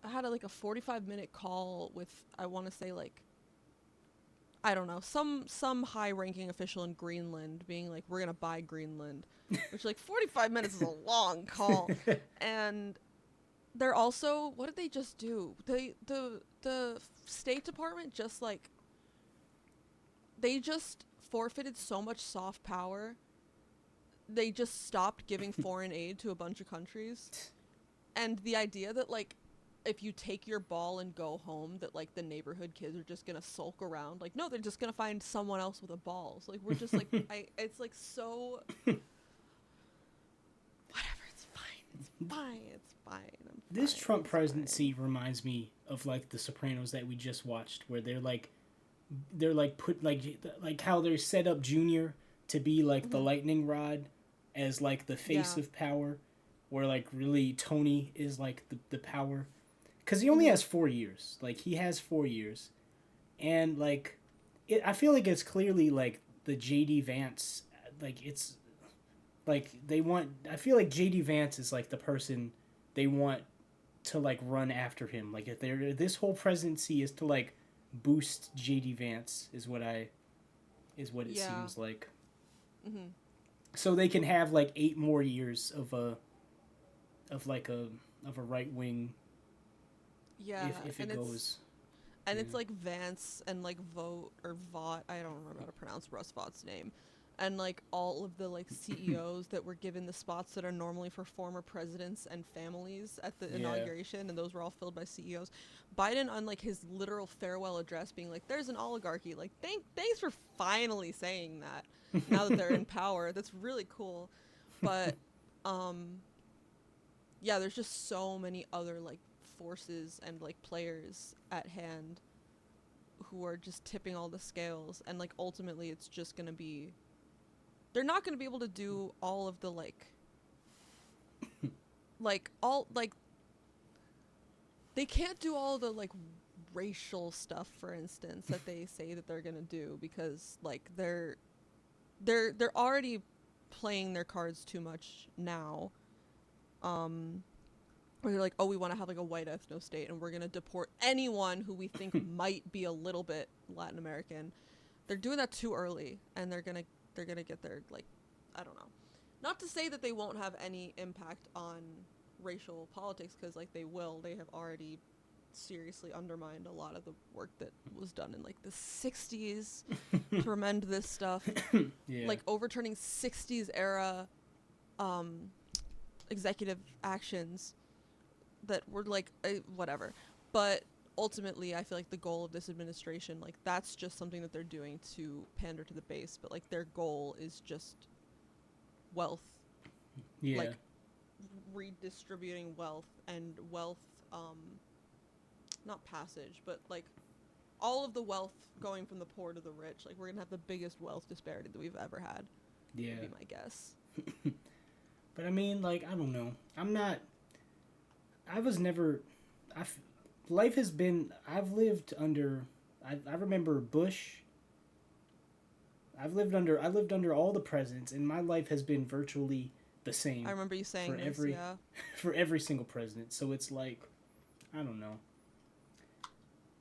had like a 45-minute call with, I want to say like, I don't know, some high-ranking official in Greenland being like, we're gonna buy Greenland, which like 45 minutes is a long call. And they're also, what did they just do? The State Department just like, they just forfeited so much soft power. They just stopped giving foreign aid to a bunch of countries. And the idea that like, if you take your ball and go home, that like the neighborhood kids are just gonna sulk around, like, no, they're just gonna find someone else with a ball. So like, we're just like, it's like so whatever, it's fine. This Trump presidency reminds me of like the Sopranos that we just watched, where they're like put like how they're set up Junior to be like the lightning rod as like the face of power, where like really Tony is like the power. Because he only has 4 years. Like, he has 4 years. And, like, I feel like it's clearly, like, the J.D. Vance, like, it's, like, they want, I feel like J.D. Vance is, like, the person they want to, like, run after him. Like, if this whole presidency is to, like, boost J.D. Vance, is what it seems like. Mm-hmm. So they can have, like, 8 more years of a right-wing. Yeah, if it goes. And it's like Vance and like Vought, I don't remember how to pronounce Russ Vaught's name. And like all of the like CEOs that were given the spots that are normally for former presidents and families at the inauguration, and those were all filled by CEOs. Biden, on like his literal farewell address, being like, there's an oligarchy. Like, thanks for finally saying that now that they're in power. That's really cool. But yeah, there's just so many other like forces and like players at hand who are just tipping all the scales, and like ultimately it's just gonna be, they're not gonna be able to do all of the they can't do all the like racial stuff, for instance, that they say that they're gonna do, because like they're already playing their cards too much now. Where they're like, oh, we want to have like a white ethno state, and we're gonna deport anyone who we think might be a little bit Latin American. They're doing that too early, and they're gonna get their, like, I don't know. Not to say that they won't have any impact on racial politics, because like they will. They have already seriously undermined a lot of the work that was done in like the 60s to amend this stuff. Like overturning 60s era executive actions that were like whatever. But ultimately I feel like the goal of this administration, like, that's just something that they're doing to pander to the base, but like their goal is just wealth. Like redistributing wealth, and wealth not passage, but like all of the wealth going from the poor to the rich. Like, we're gonna have the biggest wealth disparity that we've ever had. Would be my guess. But I mean, like, I don't know. Life has been, I've lived under, I remember Bush. I lived under all the presidents, and my life has been virtually the same. I remember you saying for every single president. So it's like, I don't know.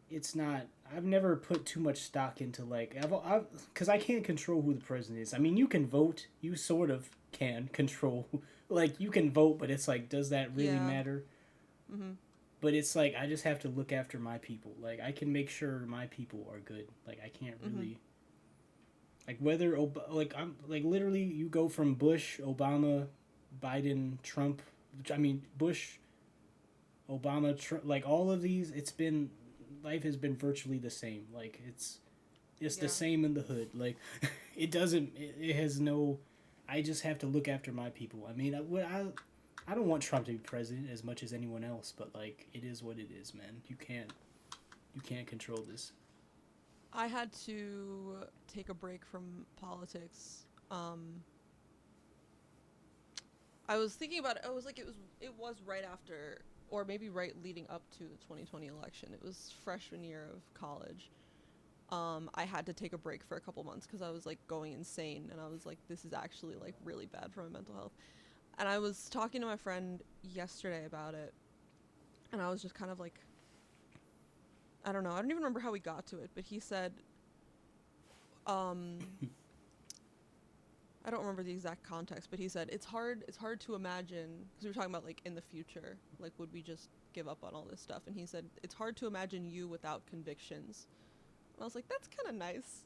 It's not, I've never put too much stock into, like, because I can't control who the president is. I mean, you can vote. You sort of can control. Like, you can vote, but it's like, does that really matter? Mm-hmm. But it's like, I just have to look after my people. Like, I can make sure my people are good. Like, I can't really... Like, whether... I'm like, literally, you go from Bush, Obama, Biden, Trump... I mean, Bush, Obama, Trump... Like, all of these, it's been... Life has been virtually the same. Like, it's the same in the hood. Like, it doesn't... It has no... I just have to look after my people. I mean, I don't want Trump to be president as much as anyone else, but like, it is what it is, man. You can't control this. I had to take a break from politics. I was thinking about it. I was like, it was right after, or maybe right leading up to the 2020 election. It was freshman year of college. I had to take a break for a couple months because I was like going insane, and I was like, this is actually like really bad for my mental health. And I was talking to my friend yesterday about it, and I was just kind of like, I don't know. I don't even remember how we got to it, but he said, um, I don't remember the exact context, but he said it's hard to imagine, because we were talking about like in the future, like would we just give up on all this stuff? And he said it's hard to imagine you without convictions. And I was like, that's kind of nice,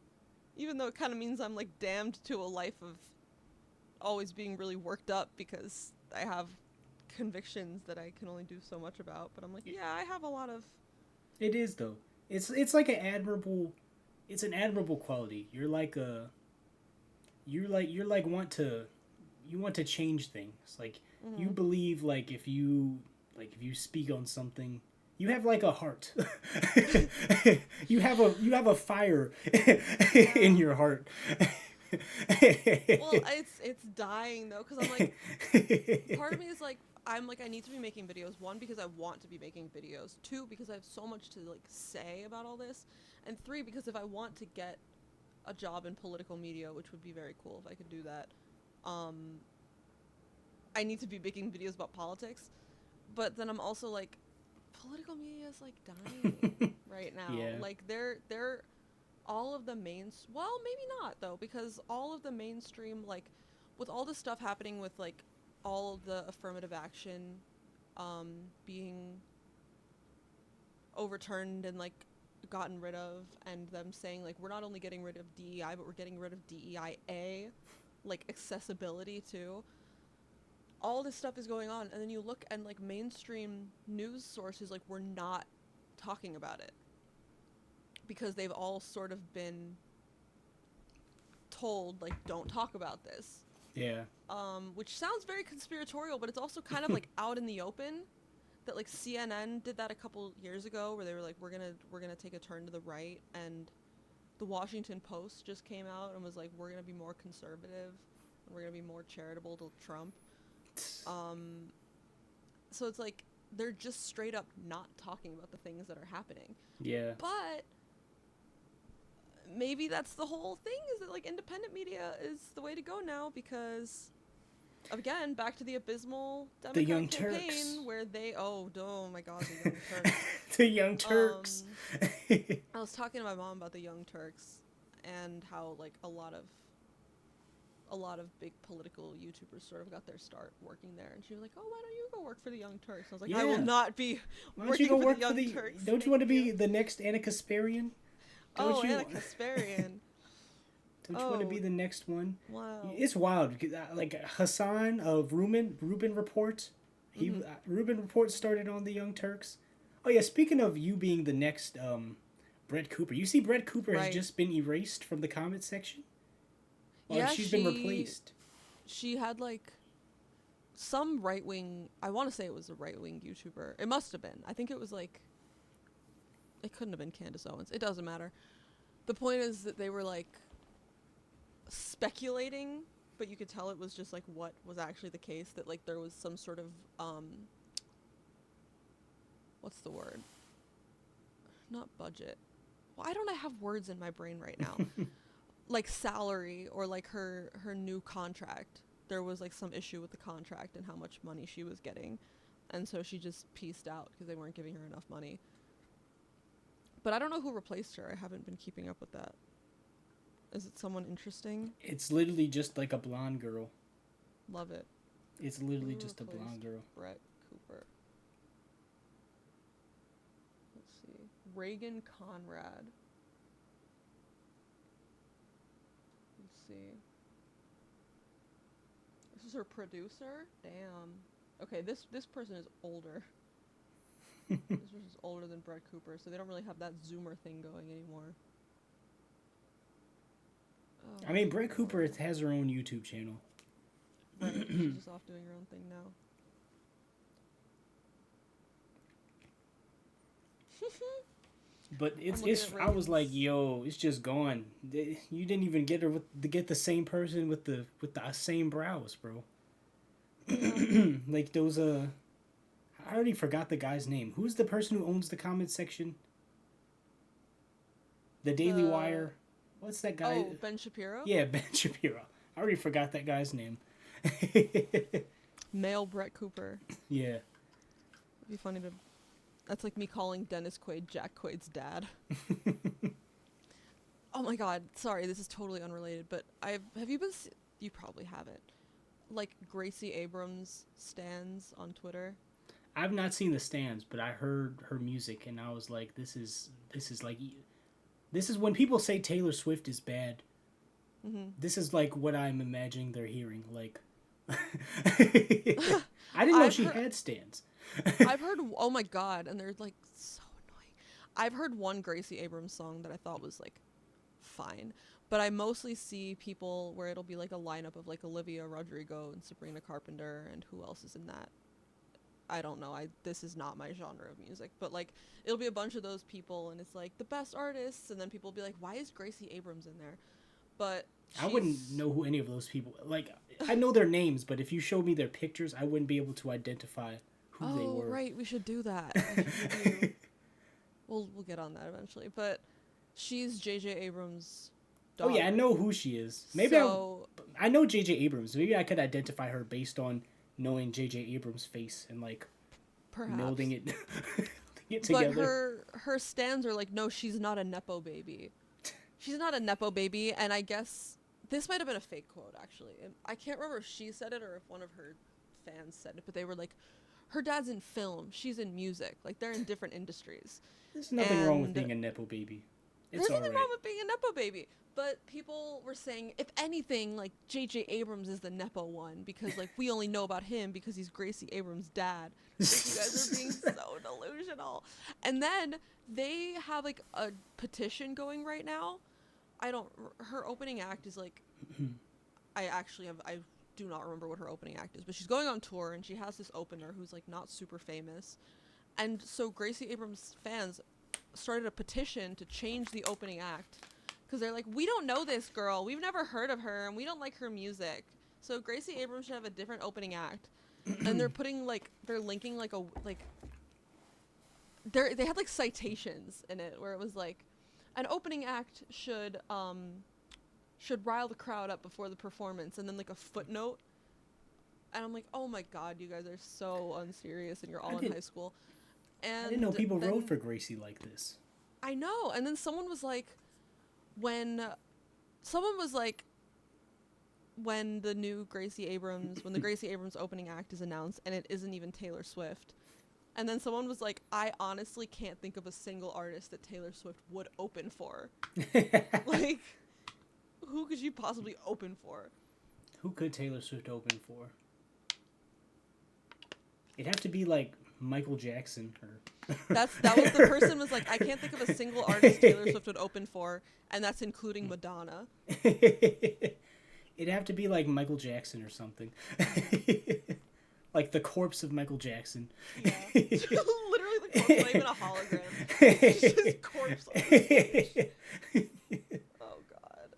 even though it kind of means I'm like damned to a life of always being really worked up because I have convictions that I can only do so much about. But I'm like, yeah, I have a lot of. It is though. It's like an admirable. It's an admirable quality. You're like want to change things. Like you Mm-hmm. believe if you speak on something, you have like a heart. you have a fire in Yeah. your heart. Well, it's dying though, because I'm like, part of me is like, I'm like, I need to be making videos. One, because I want to be making videos. Two, because I have so much to like say about all this. And three, because if I want to get a job in political media, which would be very cool if I could do that, um, I need to be making videos about politics. But then I'm also like, political media is like dying right now. Yeah. Like they're all of the well, maybe not though, because all of the mainstream, like with all the stuff happening with like all of the affirmative action being overturned and like gotten rid of, and them saying like we're not only getting rid of DEI but we're getting rid of DEIA, like accessibility too. All this stuff is going on, and then you look and like mainstream news sources like we're not talking about it because they've all sort of been told like don't talk about this. Yeah. Which sounds very conspiratorial, but it's also kind of like out in the open. That like CNN did that a couple years ago, where they were like, we're gonna take a turn to the right, and the Washington Post just came out and was like, we're gonna be more conservative, and we're gonna be more charitable to Trump. Um, so it's like they're just straight up not talking about the things that are happening. Yeah. But maybe that's the whole thing, is that like independent media is the way to go now, because again, back to the abysmal The Democrat Young campaign Turks. where they, oh my god, the Young Turks. The Young Turks. I was talking to my mom about the Young Turks and how like a lot of big political YouTubers sort of got their start working there, and she was like, "Oh, why don't you go work for the Young Turks?" I was like, Yeah. "I will not be Why don't working you go for work the for Young the? Turks." Don't you Thank want to be you. the next Anna Kasparian? Don't Oh, you? Anna Kasparian. Don't you want to Oh, be the next one? wow. It's wild because like Hassan of Ruben Report, Mm-hmm. Ruben Report started on the Young Turks. Oh yeah, speaking of you being the next Brett Cooper, you see Brett Cooper has Right. just been erased from the comment section. Like Yeah, she's been replaced. she had like some right wing. I want to say it was a right wing YouTuber. It must have been. I think it was like, it couldn't have been Candace Owens. It doesn't matter. The point is that they were like speculating, but you could tell it was just like what was actually the case. That like there was some sort of what's the word? Not budget. Why don't I have words in my brain right now? Like salary, or like her new contract. There was like some issue with the contract and how much money she was getting, and so she just pieced out because they weren't giving her enough money. But I don't know who replaced her. I haven't been keeping up with that. Is it someone interesting? It's literally just like a blonde girl. Love it. It's literally Who just a blonde replaced girl. Brett Cooper? Let's see. Reagan Conrad. Let's see. This is her producer? Damn. Okay, this person is older. This person's older than Brett Cooper, so they don't really have that Zoomer thing going anymore. Oh, I mean, Brett Cooper Lord. has her own YouTube channel. Right, she's just off doing her own thing now. But I'm looking it's at I was like, ratings. yo, it's just gone. You didn't even get her to get the same person with the same brows, bro. Yeah. Like those I already forgot the guy's name. Who's the person who owns the comment section? The Daily The Wire. What's that guy? Oh, Ben Shapiro? Yeah, Ben Shapiro. I already forgot that guy's name. Male Brett Cooper. Yeah. It'd be funny to. That's like me calling Dennis Quaid Jack Quaid's dad. Oh my god, sorry, this is totally unrelated, but have you been you probably haven't. Like Gracie Abrams stands on Twitter. I've not seen the stands, but I heard her music and I was like, this is when people say Taylor Swift is bad. Mhm. This is like what I'm imagining they're hearing. Like, I didn't know I've she heard had stands. I've heard oh my god, and they're like so annoying. I've heard one Gracie Abrams song that I thought was like fine, but I mostly see people where it'll be like a lineup of like Olivia Rodrigo and Sabrina Carpenter and who else is in that. I don't know. This is not my genre of music, but like it'll be a bunch of those people and it's like the best artists and then people will be like why is Gracie Abrams in there? But I wouldn't she's know who any of those people. Like, I know their names, but if you showed me their pictures, I wouldn't be able to identify who they oh were. right, we should do that. I should give you we'll get on that eventually, but she's JJ Abrams' Oh yeah, I daughter. know who she is. Maybe So I know J.J. Abrams. Maybe I could identify her based on knowing J.J. Abrams' face and like perhaps. melding it, melding it But together. her stands are like, no, she's not a nepo baby. She's not a nepo baby, and I guess this might have been a fake quote actually. I can't remember if she said it or if one of her fans said it, but they were like, her dad's in film, she's in music, like they're in different industries, There's nothing wrong with and being a nepo baby. It's there's all nothing right. wrong with being a nepo baby. But people were saying, if anything, like J.J. Abrams is the nepo one because like we only know about him because he's Gracie Abrams' dad. Like you guys are being so delusional. And then they have like a petition going right now. I don't. Her opening act is like. I actually have. I do not remember what her opening act is, but she's going on tour and she has this opener who's like not super famous, and so Gracie Abrams fans started a petition to change the opening act because they're like, we don't know this girl, we've never heard of her, and we don't like her music. So Gracie Abrams should have a different opening act, and they're putting like they're linking like a like they had like citations in it where it was like an opening act should rile the crowd up before the performance, and then like a footnote. And I'm like, oh my god, you guys are so unserious, and you're I all in didn't. high school. I didn't know And people wrote then for Gracie like this. I know, and then someone was like, when someone was like, when the Gracie Abrams opening act is announced, and it isn't even Taylor Swift. And then someone was like, I honestly can't think of a single artist that Taylor Swift would open for. Like, who could you possibly open for? Who could Taylor Swift open for? It'd have to be like Michael Jackson or. That was the person was like, I can't think of a single artist Taylor Swift would open for, and that's including Madonna. It'd have to be like Michael Jackson or something. Like the corpse of Michael Jackson. Yeah. Literally the corpse, not even a hologram. It's just corpse on the stage. Oh god.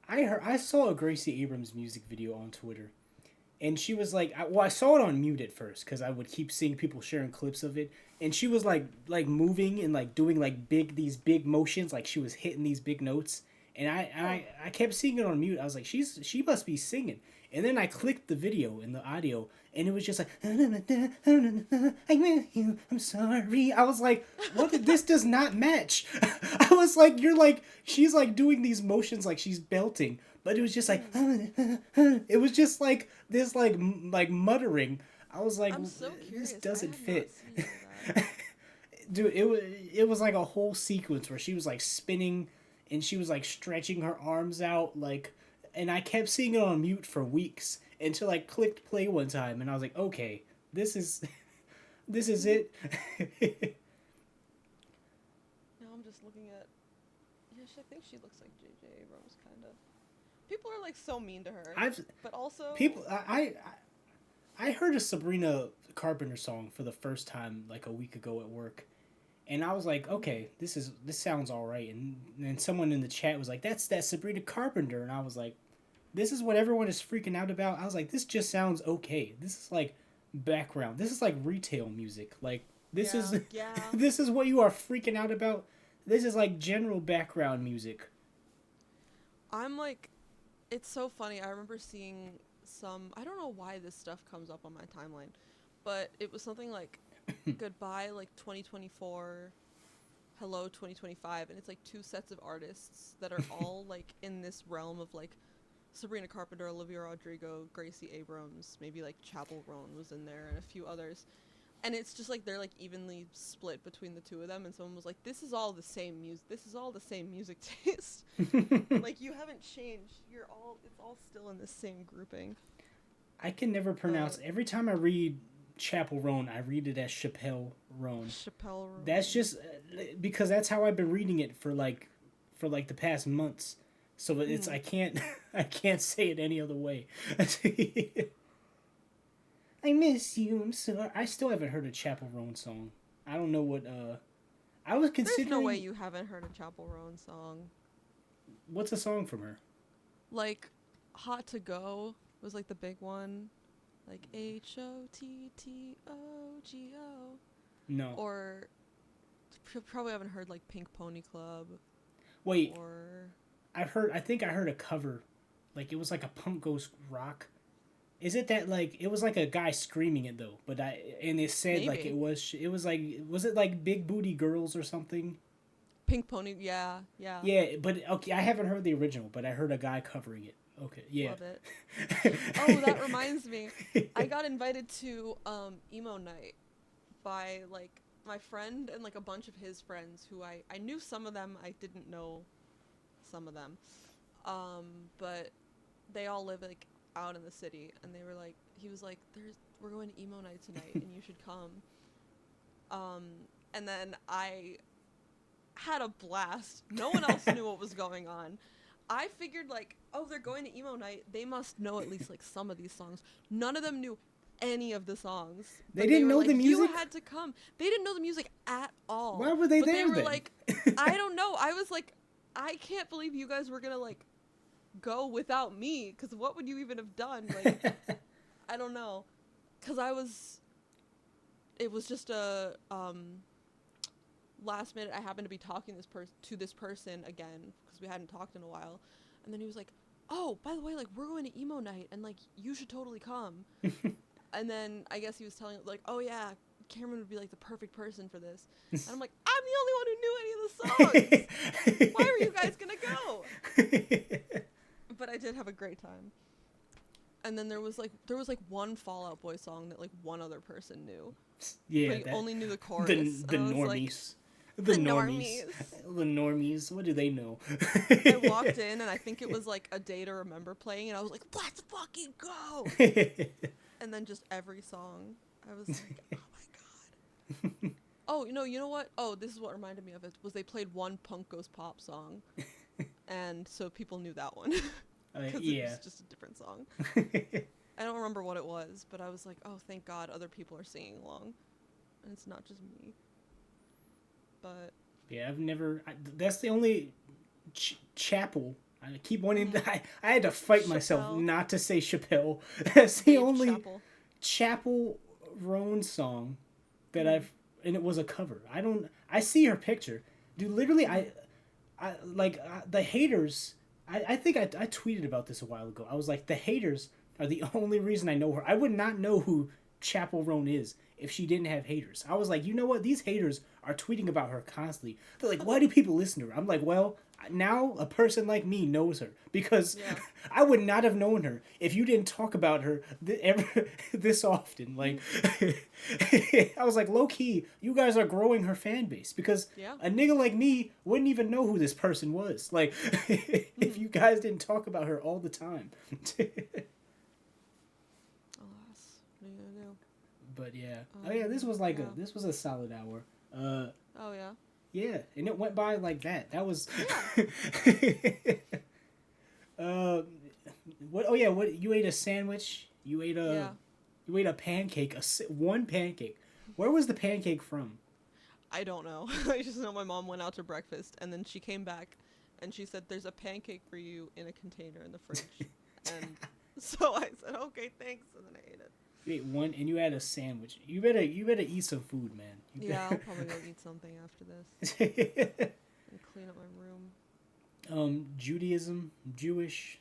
I saw a Gracie Abrams music video on Twitter, and she was like, I saw it on mute at first because I would keep seeing people sharing clips of it, and she was like moving and like doing like these big motions, like she was hitting these big notes, and I kept seeing it on mute. I was like, she must be singing, and then I clicked the video and the audio, and it was just like, I miss you, I'm sorry. I was like, what? This does not match. I was like, she's like doing these motions like she's belting, but it was just like, it was just like this like muttering. I was like, I'm so curious. this doesn't I have fit. not seen that. Dude, it was like a whole sequence where she was like spinning and she was like stretching her arms out like, and I kept seeing it on mute for weeks until I clicked play one time and I was like, okay, this is this is it. Now I'm just looking at. Yeah, I think she looks like J.J. Abrams, kind of. People are like so mean to her, I've but also people I heard a Sabrina Carpenter song for the first time like a week ago at work, And I was like, okay, this sounds all right. And then someone in the chat was like, that's that Sabrina Carpenter, and I was like, this is what everyone is freaking out about. I was like, this just sounds okay. This is like background. This is like retail music. Like this Yeah, is yeah. this is what you are freaking out about. This is like general background music. I'm like, it's so funny. I remember seeing some. I don't know why this stuff comes up on my timeline, but it was something like, "Goodbye, like 2024, hello 2025," and it's like two sets of artists that are all like in this realm of like Sabrina Carpenter, Olivia Rodrigo, Gracie Abrams, maybe like Chapel Roan was in there, and a few others. And it's just like they're like evenly split between the two of them, and someone was like, "This is all the same music. This is all the same music taste. Like you haven't changed. You're all. It's all still in the same grouping." I can never pronounce. Every time I read Chapel Roan, I read it as Chappelle Roan. Chappelle Roan. That's just because that's how I've been reading it for like the past months. So it's I can't I can't say it any other way. I miss you. I'm sorry. I still haven't heard a Chapel Roan song. I don't know what. I was considering. There's no way you haven't heard a Chapel Roan song. What's a song from her? Like, "Hot to Go" was like the big one, like HOTTOGO. No. Or probably haven't heard like Pink Pony Club. Wait. Or I think I heard a cover, like it was like a punk ghost rock. Is it that like it was like a guy screaming it though? But and it said maybe. like it was like was it like Big Booty Girls or something? Pink Pony, yeah. Yeah, but okay, I haven't heard the original, but I heard a guy covering it. Okay, yeah. Love it. Oh, that reminds me. I got invited to emo night by like my friend and like a bunch of his friends who I knew some of them, I didn't know some of them. But they all live like out in the city, and they were like, he was like, we're going to emo night tonight and you should come. And then I had a blast. No one else knew what was going on. I figured like, oh, they're going to emo night, they must know at least like some of these songs. None of them knew any of the songs. They didn't know like, the music? You had to come. They didn't know the music at all. Why were they there they were then? like, I don't know. I was like, I can't believe you guys were gonna like go without me, because what would you even have done? Like, I don't know, because it was just a last minute. I happened to be talking to this person again because we hadn't talked in a while, and then he was like, "Oh, by the way, like we're going to emo night, and like you should totally come." And then I guess he was telling like, "Oh yeah, Cameron would be like the perfect person for this." And I'm like, I'm the only one who knew any of the songs. Why were you guys gonna go? But I did have a great time. And then there was like one Fall Out Boy song that like one other person knew. Yeah, but he only knew the chorus. The normies. The normies. The normies. What do they know? I walked in and I think it was like A Day to Remember playing, and I was like, let's fucking go. And then just every song, I was like, oh my god. Oh, you know what? Oh, this is what reminded me of it, was they played one Punk Goes Pop song. And so people knew that one. Because it was just a different song. I don't remember what it was, but I was like, oh, thank God other people are singing along. And it's not just me. But yeah, I've never... that's the only chapel... I keep wanting to... I had to fight myself not to say Chappelle. That's the only Chapel Roan song that I've... And it was a cover. I see her picture. Dude, literally, the haters... I think I tweeted about this a while ago. I was like, the haters are the only reason I know her. I would not know who Chapel Roan is if she didn't have haters. I was like, you know what? These haters are tweeting about her constantly. They're like, why do people listen to her? I'm like, well, now a person like me knows her, because I would not have known her if you didn't talk about her this often. Like, I was like, low key, you guys are growing her fan base, because a nigga like me wouldn't even know who this person was. Like, if you guys didn't talk about her all the time. Alas, what are you gonna do? But yeah, this was like this was a solid hour. Oh yeah. Yeah, and it went by like that. That was. What? Oh yeah, what? You ate a sandwich. You ate a. You ate a pancake. One pancake. Where was the pancake from? I don't know. I just know my mom went out to breakfast, and then she came back, and she said, "There's a pancake for you in a container in the fridge." And so I said, "Okay, thanks," and then I ate it. You ate one, and you had a sandwich. You better eat some food, man. Yeah, I'll probably go eat something after this and clean up my room. Judaism, Jewish.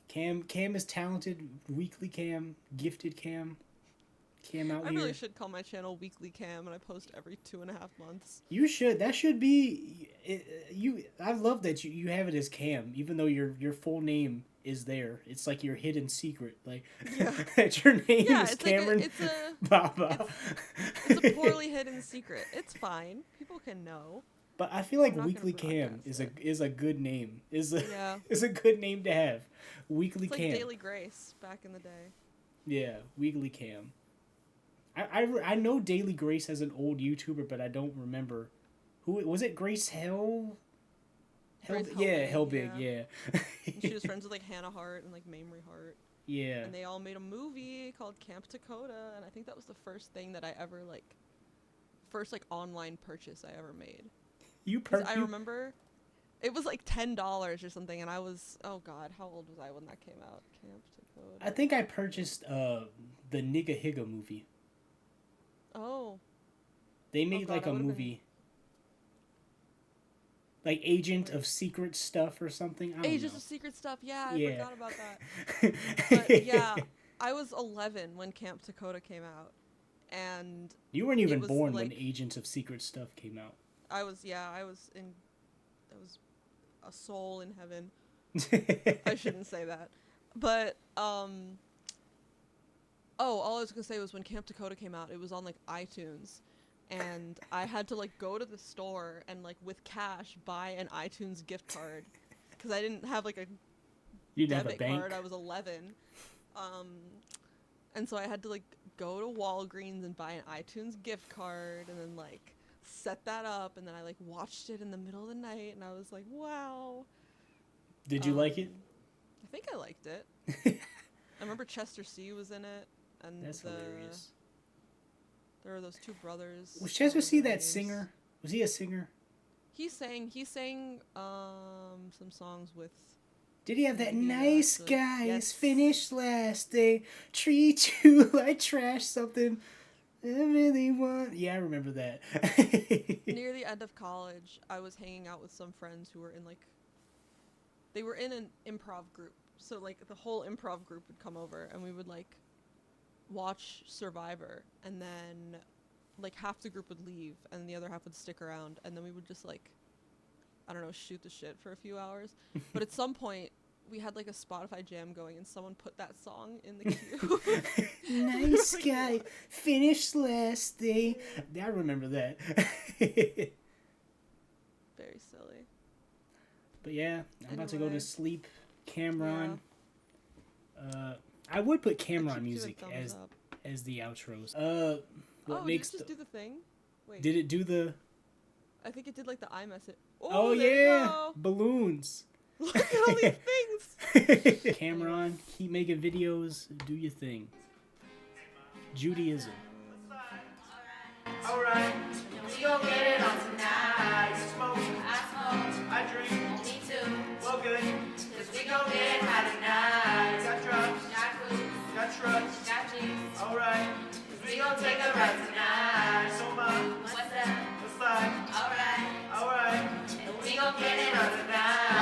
Cam is talented. Weekly Cam, gifted Cam. Cam out I here. really should call my channel Weekly Cam, and I post every 2.5 months. You should. That should be. I love that you have it as Cam, even though your full name is there. It's like your hidden secret. Like that your name is Cameron Baba. It's a poorly hidden secret. It's fine. People can know. But I feel like Weekly Cam is a good name. Is a good name to have. Weekly Cam. Cam. Like Daily Grace back in the day. Yeah, Weekly Cam. I know Daily Grace as an old YouTuber, but I don't remember who was it. Grace Hellbig. Yeah. And she was friends with like Hannah Hart and like Mamrie Hart. Yeah. And they all made a movie called Camp Dakota, and I think that was the first thing that I ever first online purchase I ever made. I remember it was like $10 or something, and I was, oh god, how old was I when that came out? Camp Dakota. I think I purchased the Nigga Higga movie. Oh. They made like a movie. Like Agent of Secret Stuff or something. I don't know. of Secret Stuff, yeah, I forgot about that. But yeah, I was 11 when Camp Dakota came out, and you weren't even born when Agents of Secret Stuff came out. I was a soul in heaven. I shouldn't say that. But all I was gonna say was when Camp Dakota came out, it was on like iTunes, and I had to like go to the store and like with cash buy an iTunes gift card because I didn't have like a debit card. I was 11, and so I had to like go to Walgreens and buy an iTunes gift card, and then like set that up, and then I like watched it in the middle of the night, and I was like, wow. Did you like it? I think I liked it. I remember Chester C was in it, and that's hilarious. There were those two brothers. Was Chester C that singer? Was he a singer? He sang some songs with. Did he have that nice guys finished last day, treat you like trash something? I really want. Yeah, I remember that. Near the end of college, I was hanging out with some friends who were in they were in an improv group. So like the whole improv group would come over, and we would like watch Survivor, and then like half the group would leave and the other half would stick around, and then we would just like, I don't know, shoot the shit for a few hours. But at some point we had like a Spotify jam going, and someone put that song in the queue. Nice guy finished last day. I remember that. Very silly. But yeah, I'm about to go to sleep. Cameron. Yeah. I would put Cameron music as the outros. What makes did it just do the thing? Wait. Did it do the? I think it did like the iMessage. Oh yeah, balloons. Look at all these things. Cameron, keep making videos. Do your thing. Judaism. Alright, we gon' get it on tonight. Smoke, I drink.